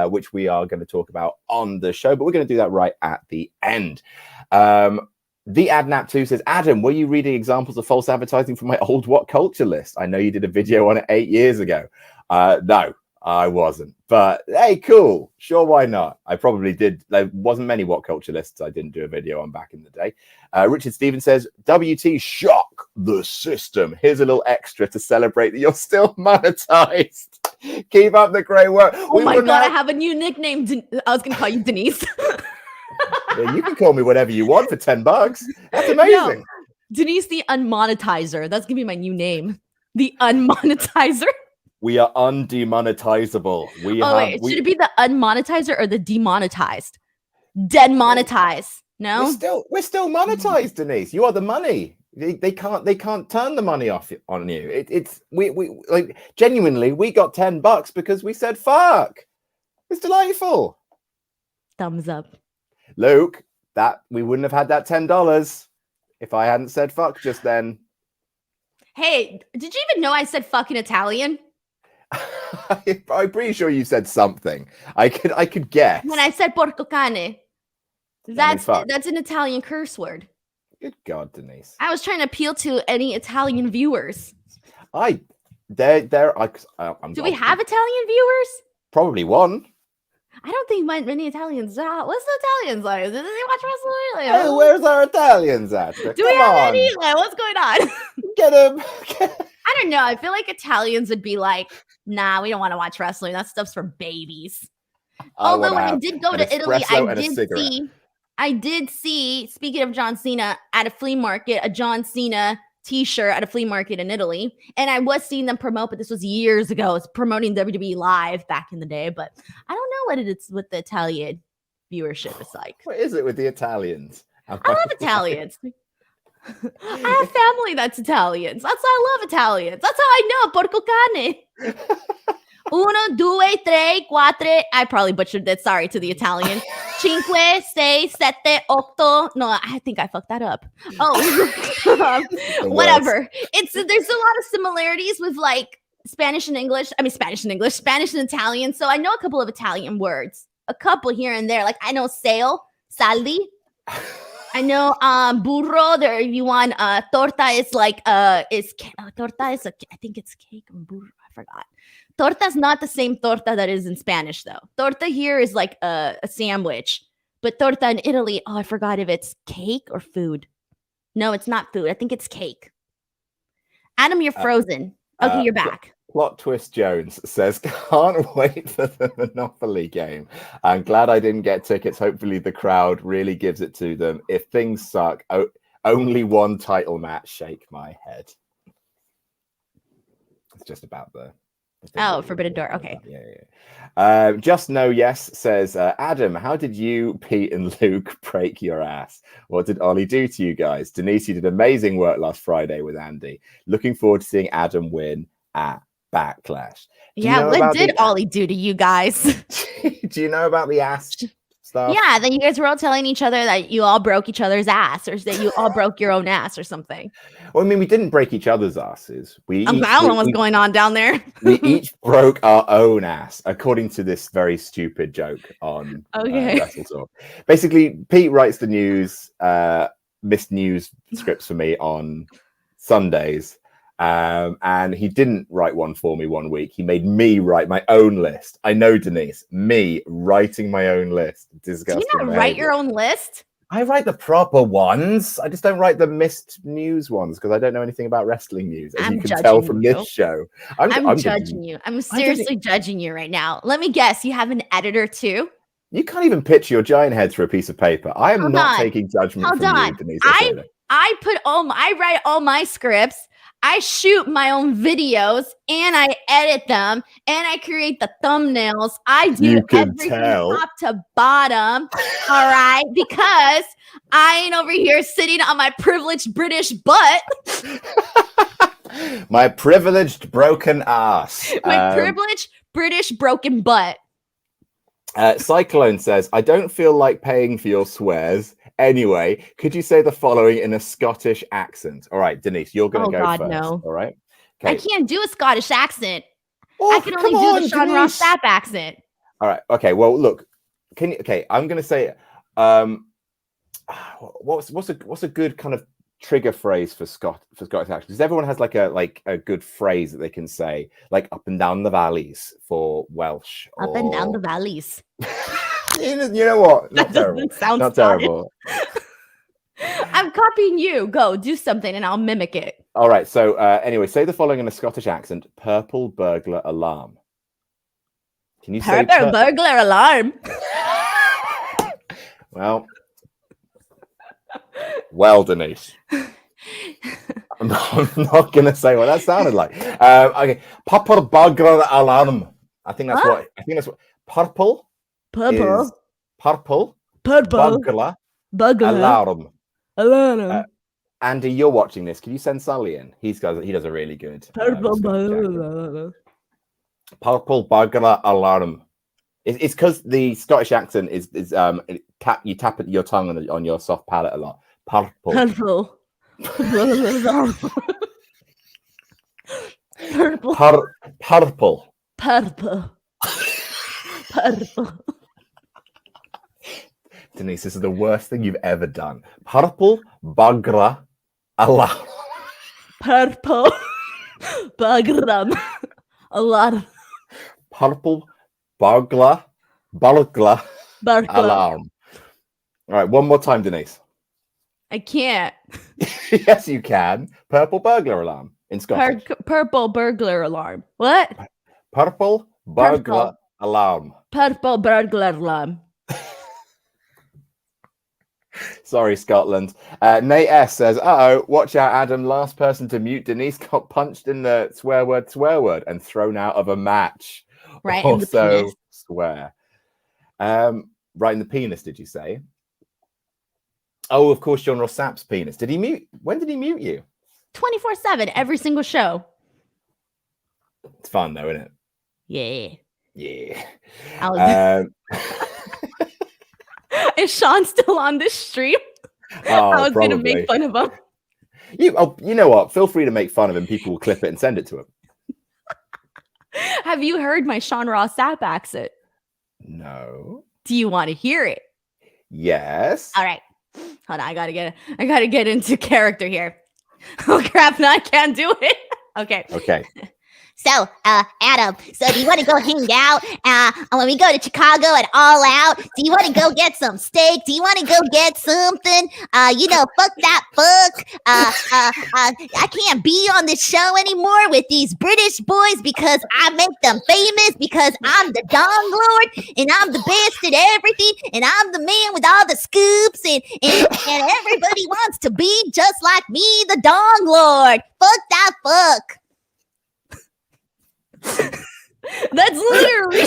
Which we are going to talk about on the show, but we're going to do that right at the end. The Adnap2 says, Adam, were you reading examples of false advertising from my old What Culture list? I know you did a video on it 8 years ago. No, I wasn't. But hey, cool. Sure, why not? I probably did. There wasn't many What Culture lists I didn't do a video on back in the day. Richard Stevens says, WT, shock the system. Here's a little extra to celebrate that you're still monetized. Keep up the great work. Oh my God, I have a new nickname. I was going to call you Denise. Yeah, you can call me whatever you want for $10. That's amazing. No, Denise the Unmonetizer. That's going to be my new name. The Unmonetizer. We are undemonetizable. Should it be the unmonetizer or the demonetized? Demonetize. No? We're still monetized, Denise. You are the money. They can't turn the money off on you. We like genuinely we got $10 because we said fuck. It's delightful. Thumbs up. Luke, that we wouldn't have had that $10 if I hadn't said fuck just then. Hey, did you even know I said fuck in Italian? I'm pretty sure you said something. I could guess. When I said porco cane. That's an Italian curse word. Good God, Denise. I was trying to appeal to any Italian viewers. Do we have Italian viewers? Probably one. I don't think many Italians. What's the Italians like? Do they watch wrestling? Hey, where's our Italians at? Do we have any? Like, what's going on? Get them. I don't know. I feel like Italians would be like, nah, we don't want to watch wrestling. That stuff's for babies. Although when I did go to Italy, I did see, speaking of John Cena, at a flea market, a John Cena t-shirt at a flea market in Italy. And I was seeing them promote, but this was years ago. It's promoting WWE live back in the day. But I don't know what it is with the Italian viewership is like. What is it with the Italians? I love Italians. I have family that's Italians. That's how I love Italians. That's how I know porco cane. 1, 2, 3, 4. I probably butchered that. Sorry to the Italian. 5, 6, 7, 8. No, I think I fucked that up. Oh, whatever. There's a lot of similarities with like Spanish and English. I mean, Spanish and Italian. So I know a couple of Italian words, a couple here and there. Like I know sale, saldi. I know burro. There, if you want torta is like torta is I think it's cake or burro. I forgot. Torta is not the same torta that is in Spanish though. Torta here is like a sandwich, but torta in Italy. Oh, I forgot if it's cake or food. No, it's not food. I think it's cake. Adam, you're frozen. Okay, you're back. Plot Twist Jones says, can't wait for the Monopoly game. I'm glad I didn't get tickets. Hopefully the crowd really gives it to them. If things suck, only one title match. Shake my head. It's just about the Forbidden Door. Okay. Yeah. Just No Yes says, Adam, how did you, Pete, and Luke break your ass? What did Ollie do to you guys? Denise, you did amazing work last Friday with Andy. Looking forward to seeing Adam win at Backlash. What did Ollie do to you guys? Do you know about the ass stuff? Yeah, then you guys were all telling each other that you all broke each other's ass, or that you all broke your own ass or something. Well, I mean, we didn't break each other's asses. I don't know what's going on down there. We each broke our own ass, according to this very stupid joke on WrestleTalk. Basically, Pete writes the news, missed news scripts for me on Sundays. And he didn't write one for me one week. He made me write my own list. I know, Denise, me writing my own list. Disgusting. Do you not write your own list? I write the proper ones. I just don't write the missed news ones because I don't know anything about wrestling news, as you can tell from this show. I'm judging you. I'm seriously judging you right now. Let me guess. You have an editor too? You can't even pitch your giant head through a piece of paper. I am not taking judgment from you, Denise. I write all my scripts. I shoot my own videos and I edit them and I create the thumbnails. I do everything top to bottom. All right. Because I ain't over here sitting on my privileged British butt. My privileged broken ass. My privileged British broken butt. Cyclone says, I don't feel like paying for your swears. Anyway, could you say the following in a Scottish accent? All right, Denise, you're going to go first. No. All right. Okay. I can't do a Scottish accent. I can only do the Sean Ross Sapp accent. All right. Okay. Well, look. I'm going to say, what's a good kind of trigger phrase for Scottish accent? Because everyone has like a good phrase that they can say, like up and down the valleys for Welsh. Up and down the valleys. You know what? Not terrible. Not terrible. I'm copying you. Go do something and I'll mimic it. All right. So anyway, say the following in a Scottish accent. Purple burglar alarm. Can you say purple burglar alarm? Well, Denise. I'm not going to say what that sounded like. Okay. Purple burglar alarm. I think that's what purple. Purple. Burglar. Alarm. Andy, you're watching this. Can you send Sully in? He does a really good. Purple burglar alarm. It's because the Scottish accent is you tap your tongue on your soft palate a lot. Purple. Purple. Purple. Denise, this is the worst thing you've ever done. Purple burglar alarm. Purple burglar alarm. Purple burglar alarm. All right, one more time, Denise. I can't. Yes, you can. Purple burglar alarm in Scottish. Purple burglar alarm. What? Purple burglar alarm. Purple burglar alarm. Sorry, Scotland. Nate S says, watch out, Adam. Last person to mute Denise got punched in the swear word and thrown out of a match. Right. Also swear. Right in the penis, did you say? Oh, of course, John Ross Sapp's penis. Did he mute? When did he mute you? 24/7, every single show. It's fun though, isn't it? Yeah. Is Sean still on this stream? I was going to make fun of him. You know what? Feel free to make fun of him. People will clip it and send it to him. Have you heard my Sean Ross Sapp accent? No. Do you want to hear it? Yes. All right. Hold on. I gotta get into character here. Oh crap! No, I can't do it. Okay. So, Adam, do you want to go hang out when we go to Chicago at All Out? Do you want to go get some steak? Do you want to go get something? Fuck that fuck. I can't be on this show anymore with these British boys because I make them famous because I'm the Dong Lord and I'm the best at everything and I'm the man with all the scoops and everybody wants to be just like me, the Dong Lord. Fuck that fuck. That's literally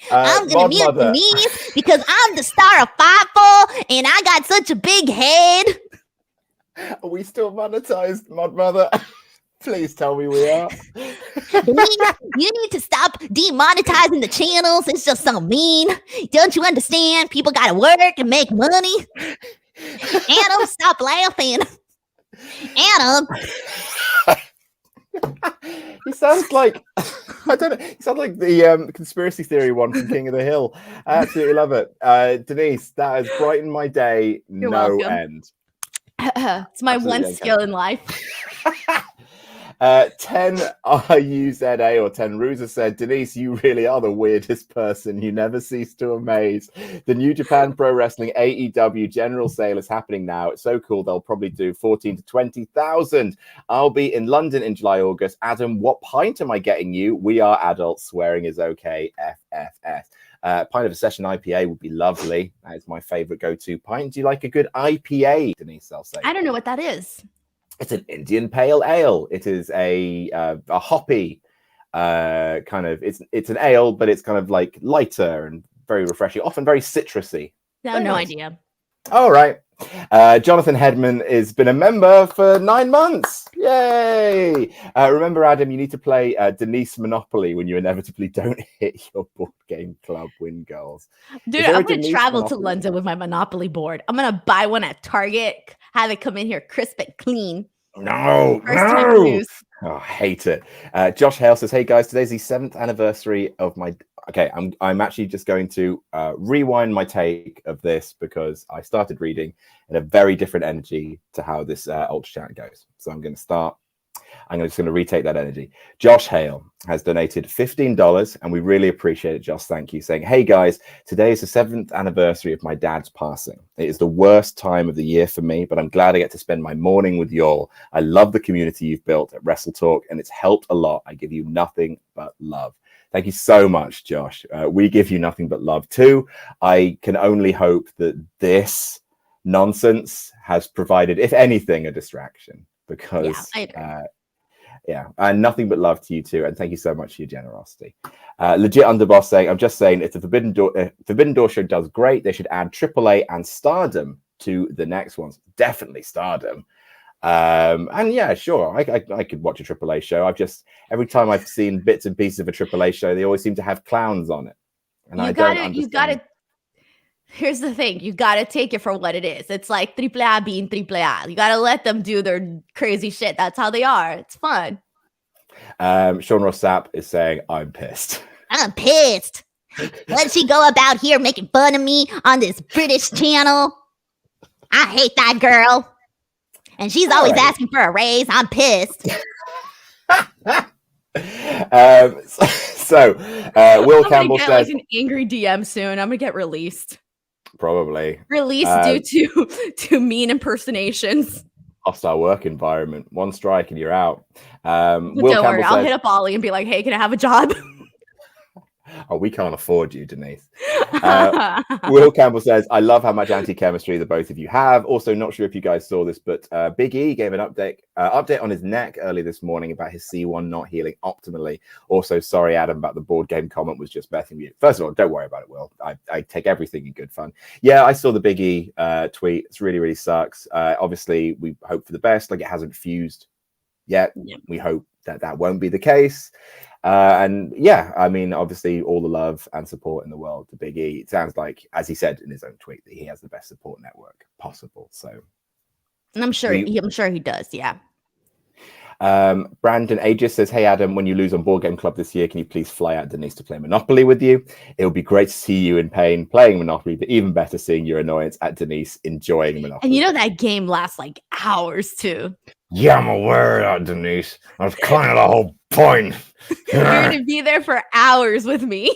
I'm gonna mute Denise because I'm the star of Fightful and I got such a big head. Are we still monetized, Mod Mother? Please tell me we are. You need to stop demonetizing the channels. It's just so mean. Don't you understand? People gotta work and make money. Adam, stop laughing. Adam. He sounds like I don't know. He sounds like the conspiracy theory one from King of the Hill. I absolutely love it. Denise, that has brightened my day. You're no welcome. end. It's my one skill in life. 10 RUZA or 10 Ruza said, Denise, you really are the weirdest person. You never cease to amaze. The New Japan Pro Wrestling AEW general sale is happening now. It's so cool. They'll probably do 14 to 20,000. I'll be in London in July, August. Adam, what pint am I getting you? We are adults. Swearing is okay. FFS. Pint of a Session IPA would be lovely. That is my favorite go-to pint. Do you like a good IPA, Denise Salcedo? I don't know what that is. It's an Indian pale ale. It is a hoppy kind of. It's an ale, but it's kind of like lighter and very refreshing. Often very citrusy. No, no idea. All right. Jonathan Hedman has been a member for 9 months. Yay! Remember, Adam, you need to play Denise Monopoly when you inevitably don't hit your board game club win goals. Dude, I'm going to travel to London with my Monopoly board. I'm going to buy one at Target, have it come in here crisp and clean. No. Oh, I hate it. Josh Hale says, hey guys, today's the 7th anniversary of my... Okay, I'm actually just going to rewind my take of this because I started reading in a very different energy to how this Ultra Chat goes. So I'm just going to retake that energy. Josh Hale has donated $15, and we really appreciate it, Josh. Thank you. Saying, hey guys, today is the 7th anniversary of my dad's passing. It is the worst time of the year for me, but I'm glad I get to spend my morning with y'all. I love the community you've built at WrestleTalk, and it's helped a lot. I give you nothing but love. Thank you so much, Josh. We give you nothing but love too. I can only hope that this nonsense has provided, if anything, a distraction. Because, and nothing but love to you too. And thank you so much for your generosity. Legit Underboss saying, I'm just saying, if the Forbidden Door show does great, they should add AAA and Stardom to the next ones. Definitely Stardom. And yeah, sure, I could watch a AAA show. Every time I've seen bits and pieces of a AAA show, they always seem to have clowns on it, and I don't understand. Here's the thing: you gotta take it for what it is. It's like AAA being AAA. You gotta let them do their crazy shit. That's how they are. It's fun. Sean Ross Sapp is saying, "I'm pissed. I'm pissed. Let she go about here making fun of me on this British channel? I hate that girl." And she's always asking for a raise. I'm pissed. Will Campbell says, like an angry DM soon. I'm gonna get released. Probably released due to mean impersonations. Hostile work environment. One strike and you're out. Don't worry, I'll hit up Ollie and be like, "Hey, can I have a job?" Oh, we can't afford you, Denise. Will Campbell says, I love how much anti-chemistry the both of you have. Also, not sure if you guys saw this, but Big E gave an update on his neck early this morning about his C1 not healing optimally. Also, sorry, Adam, about the board game comment was just messing with you. First of all, don't worry about it, Will. I take everything in good fun. Yeah, I saw the Big E tweet. It's really, really sucks. Obviously, we hope for the best. Like, it hasn't fused yet. Yeah. We hope that won't be the case. And yeah, I mean, obviously, all the love and support in the world to Big E. It sounds like, as he said in his own tweet, that he has the best support network possible. So, and I'm sure he does. Yeah. Brandon Aegis says, "Hey Adam, when you lose on Board Game Club this year, can you please fly out Denise to play Monopoly with you? It would be great to see you in pain playing Monopoly, but even better seeing your annoyance at Denise enjoying Monopoly." And you know that game lasts like hours too. Yeah, I'm aware of that, Denise. That's kind of the whole point. You're going to be there for hours with me.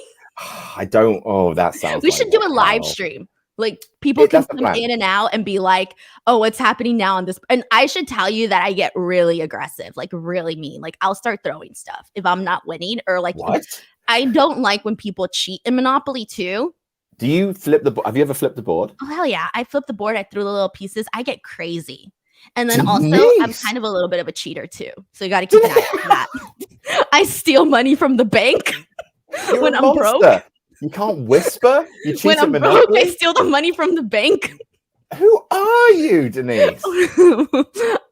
I don't. Oh, that sounds. We should do a live stream. Like, people can come in and out and be like, "Oh, what's happening now on this?" And I should tell you that I get really aggressive, like really mean. Like, I'll start throwing stuff if I'm not winning, or like, what? I don't like when people cheat in Monopoly too. Do you flip the board? Have you ever flipped the board? Oh, hell yeah. I flip the board. I threw the little pieces. I get crazy. And then also, I'm kind of a little bit of a cheater too. So you got to keep an eye on that. I steal money from the bank when I'm broke. You can't whisper. You cheat when I'm at Monopoly. broke, I steal the money from the bank. Who are you, Denise?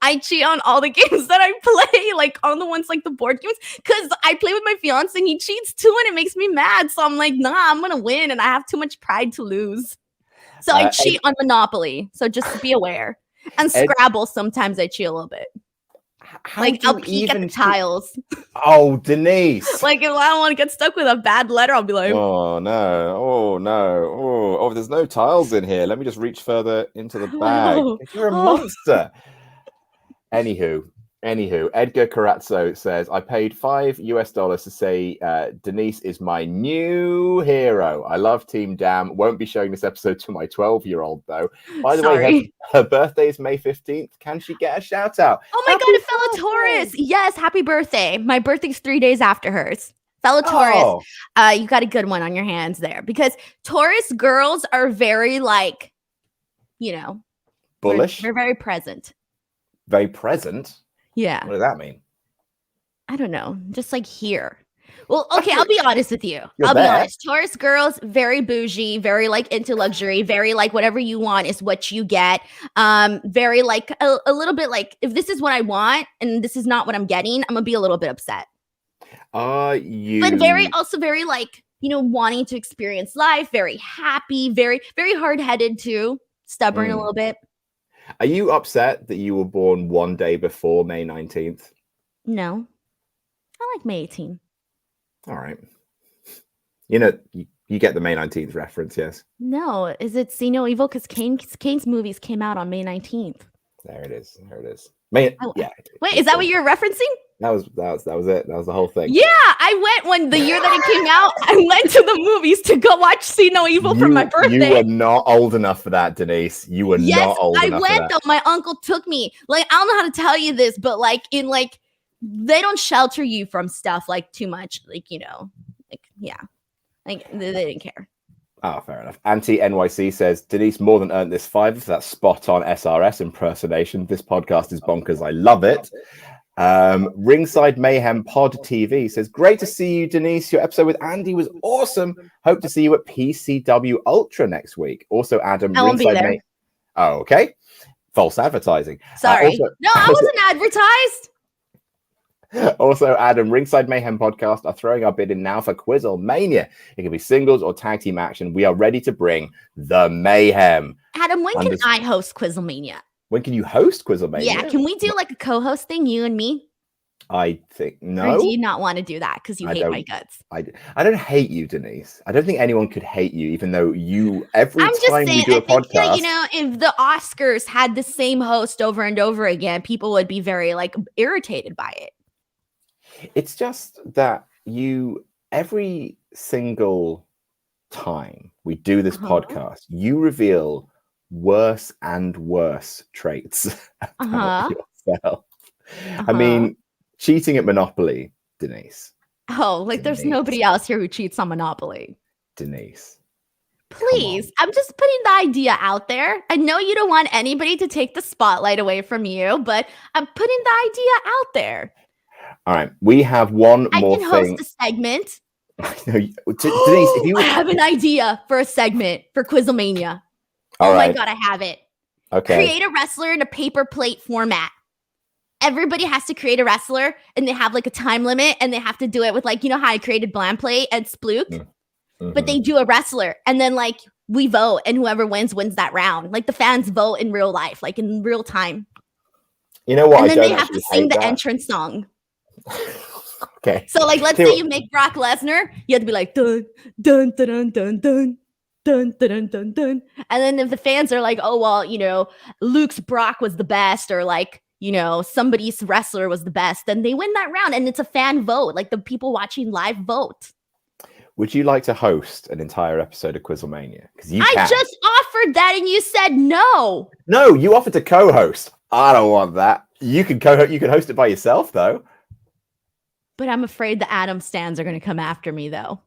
I cheat on all the games that I play, like on the ones like the board games, because I play with my fiance and he cheats too, and it makes me mad. So I'm like, nah, I'm gonna win, and I have too much pride to lose. So I cheat on Monopoly. So just be aware. And Scrabble, sometimes I cheat a little bit. Like, I'll peek at the tiles. Oh, Denise. Like, if I don't want to get stuck with a bad letter, I'll be like, oh, no. Oh, no. Oh, there's no tiles in here. Let me just reach further into the bag. You're a monster. Anywho, Edgar Carazzo says, I paid $5 to say Denise is my new hero. I love Team Damn. Won't be showing this episode to my 12-year-old, though. By the way, her birthday is May 15th. Can she get a shout out? Oh my God, a fellow Taurus. Yes, happy birthday. My birthday's 3 days after hers. Fellow Taurus, Oh, you got a good one on your hands there because Taurus girls are very like, bullish, We're very present. very present. Yeah. What does that mean? I don't know. Just like here. Well, okay, I'll be honest with you. You're I'll be there. honest. Taurus girls, very bougie, very like into luxury, very like whatever you want is what you get. Very like a little bit like if this is what I want and this is not what I'm getting, I'm gonna be a little bit upset. Are you? But very like, wanting to experience life, very happy, very, very hard-headed too, stubborn a little bit. Are you upset that you were born one day before May 19th? No. I like May 18. All right. You get the May 19th reference, yes? No, is it See No Evil? Because Kane's movies came out on May 19th. There it is. Yeah. Wait, is that what you're referencing? That was it. That was the whole thing. Yeah, I went when the year that it came out. I went to the movies to go watch See No Evil for my birthday. You were not old enough for that, Denise. You were not old enough. Yes, I went though. My uncle took me. Like, I don't know how to tell you this, but like they don't shelter you from stuff like too much. Like, yeah. Like they didn't care. Oh, fair enough. Anti-NYC says, Denise more than earned this 5 for that spot on SRS impersonation. This podcast is bonkers. I love it. Ringside Mayhem Pod TV says, great to see you, Denise. Your episode with Andy was awesome. Hope to see you at PCW Ultra next week. Also, Adam, I won't be there. Oh, okay. False advertising. Sorry. No, I wasn't advertised. Also, Adam, Ringside Mayhem Podcast are throwing our bid in now for QuizzleMania. It can be singles or tag team action. We are ready to bring the mayhem. Adam, when can I host QuizzleMania? When can you host QuizzleMania? Yeah, can we do like a co-host thing, you and me? I think no. Or do you not want to do that because you hate my guts? I don't hate you, Denise. I don't think anyone could hate you, even though every time we do a podcast. If the Oscars had the same host over and over again, people would be very like irritated by it. It's just that every single time we do this podcast, you reveal worse and worse traits about yourself. I mean, cheating at Monopoly, Denise. Oh, like there's nobody else here who cheats on Monopoly. Denise. Please, I'm just putting the idea out there. I know you don't want anybody to take the spotlight away from you, but I'm putting the idea out there. All right, we have one more thing. I can host a segment. Denise, if you I have an idea for a segment for QuizzleMania. My God, I have it. Okay. Create a wrestler in a paper plate format. Everybody has to create a wrestler, and they have like a time limit, and they have to do it with like, how I created Blampied and Splook, but they do a wrestler, and then like we vote, and whoever wins that round. Like the fans vote in real life, like in real time. You know what? And then they have to sing the entrance song. Okay. So like, let's say you make Brock Lesnar, you have to be like dun dun dun dun dun dun dun dun dun, and then if the fans are like, oh well, Luke's Brock was the best, or like somebody's wrestler was the best, then they win that round, and it's a fan vote. Like the people watching live vote. Would you like to host an entire episode of QuizzleMania? Because I just offered that, and you said no. No, you offered to co-host. I don't want that. You can co-host. You can host it by yourself, though. But I'm afraid the Adam stands are going to come after me, though.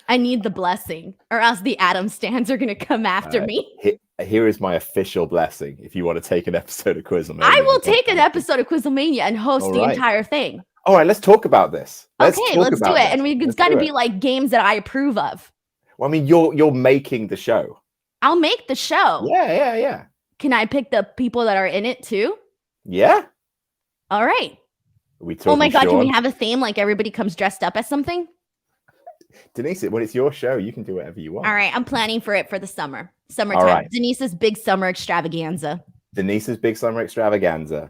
I need the blessing, or else the Adam stands are going to come after me. Here is my official blessing. If you want to take an episode of QuizzleMania, I will take an episode of QuizzleMania and host the entire thing. All right, let's talk about this. Let's do it. And it's got to be like games that I approve of. Well, I mean, you're making the show. I'll make the show. Yeah. Can I pick the people that are in it too? Yeah. All right. Oh my God, can we have a theme? Like everybody comes dressed up as something? Denise, when it's your show, you can do whatever you want. All right, I'm planning for it for the summertime. Right. Denise's big summer extravaganza.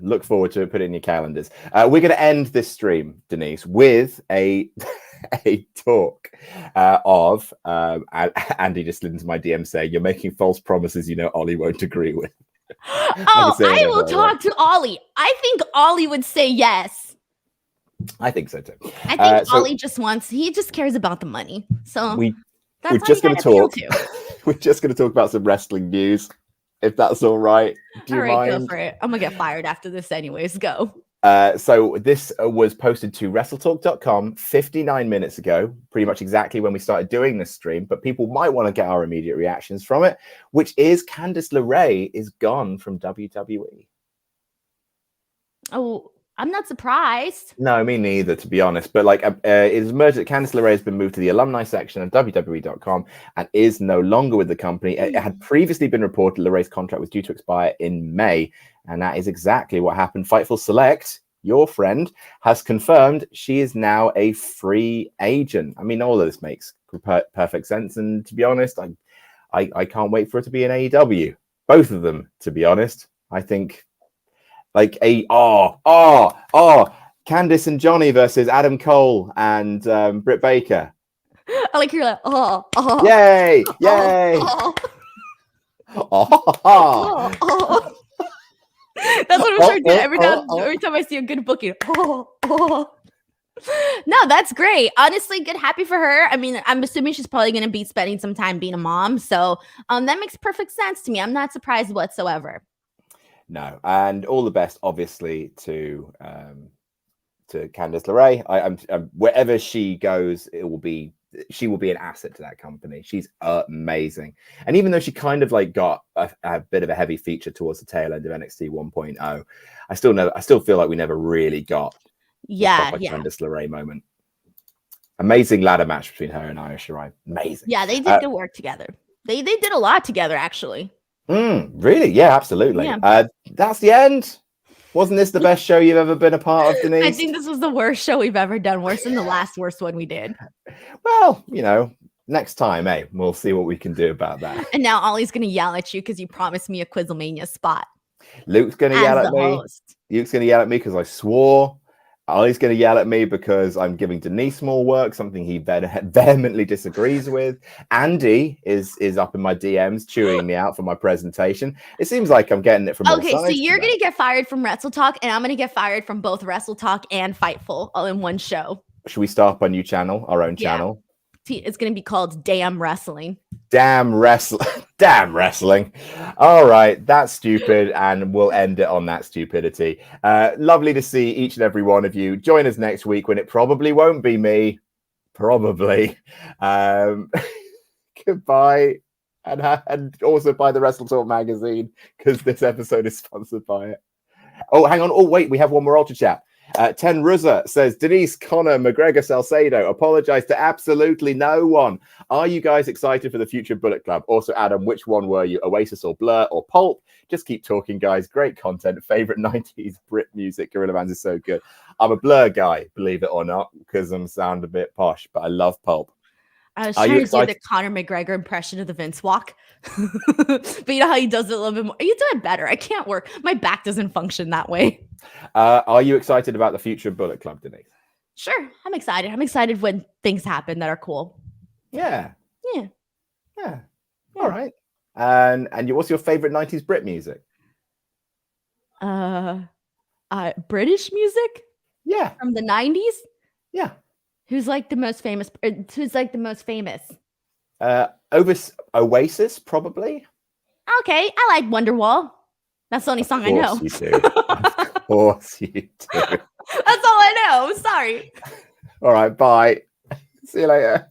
Look forward to it. Put it in your calendars. We're going to end this stream, Denise, with a talk of Andy just slid into my DM saying, you're making false promises Ollie won't agree with. I will talk to Ollie. I think Ollie would say yes. I think so too. I think Ollie he just cares about the money. So we're just going to talk. We're just going to talk about some wrestling news, if that's all right. Do you mind? Go for it. I'm gonna get fired after this anyways. Go. So this was posted to WrestleTalk.com 59 minutes ago, pretty much exactly when we started doing this stream, but people might want to get our immediate reactions from it, which is Candice LeRae is gone from WWE. Oh, I'm not surprised. No, me neither, to be honest. But like, it is emerged that Candice LeRae has been moved to the alumni section of WWE.com and is no longer with the company. It had previously been reported LeRae's contract was due to expire in May, and that is exactly what happened. Fightful Select, your friend, has confirmed she is now a free agent. I mean, all of this makes perfect sense, and to be honest, I can't wait for it to be an AEW. Both of them, to be honest. I think. Like Candice and Johnny versus Adam Cole and Britt Baker. I like you're like, Yay! That's what I'm trying to do every time I see a good booking. No, that's great. Honestly, good, happy for her. I mean, I'm assuming she's probably going to be spending some time being a mom, so that makes perfect sense to me. I'm not surprised whatsoever. No, and all the best, obviously, to Candice LeRae. I'm wherever she goes, she will be an asset to that company. She's amazing, and even though she kind of like got a bit of a heavy feature towards the tail end of NXT 1.0, I still feel like we never really got Candice LeRae moment. Amazing ladder match between her and Io Shirai. Amazing. Yeah, they did good work together. They did a lot together, actually. Really? Yeah, absolutely. Yeah. That's the end. Wasn't this the best show you've ever been a part of, Denise? I think this was the worst show we've ever done. Worse than the last worst one we did. Well, next time, we'll see what we can do about that. And now Ollie's going to yell at you because you promised me a QuizzleMania spot. Luke's going to yell at me. Luke's going to yell at me because I swore. Ollie's going to yell at me because I'm giving Denise more work, something he vehemently disagrees with. Andy is up in my DMs chewing me out for my presentation. It seems like I'm getting it from Okay, so you're going to get fired from WrestleTalk, and I'm going to get fired from both WrestleTalk and Fightful all in one show. Should we start up a new channel, our own channel? It's going to be called Damn Wrestling. Damn wrestling. All right, that's stupid, and we'll end it on that stupidity. Lovely to see each and every one of you. Join us next week when it probably won't be me. Probably. Goodbye. And also buy the WrestleTalk magazine because this episode is sponsored by it. Oh, hang on. Oh, wait, we have one more Ultra Chat. Ten Ruzza says, Denise, Connor, McGregor, Salcedo, apologize to absolutely no one. Are you guys excited for the future Bullet Club? Also, Adam, which one were you? Oasis or Blur or Pulp? Just keep talking, guys. Great content. Favorite 90s Brit music. Gorilla Bands is so good. I'm a Blur guy, believe it or not, because I'm sound a bit posh, but I love Pulp. I was trying to do the Conor McGregor impression of the Vince walk. But you know how he does it a little bit more? You do it better. I can't work. My back doesn't function that way. Are you excited about the future of Bullet Club, Denise? Sure. I'm excited. I'm excited when things happen that are cool. Yeah. Yeah. All right. And what's your favorite 90s Brit music? British music? Yeah. From the 90s? Yeah. Who's like the most famous? Oasis, probably. Okay, I like Wonderwall. That's the only song I know. You do. Of course you do. That's all I know. I'm sorry. All right, bye. See you later.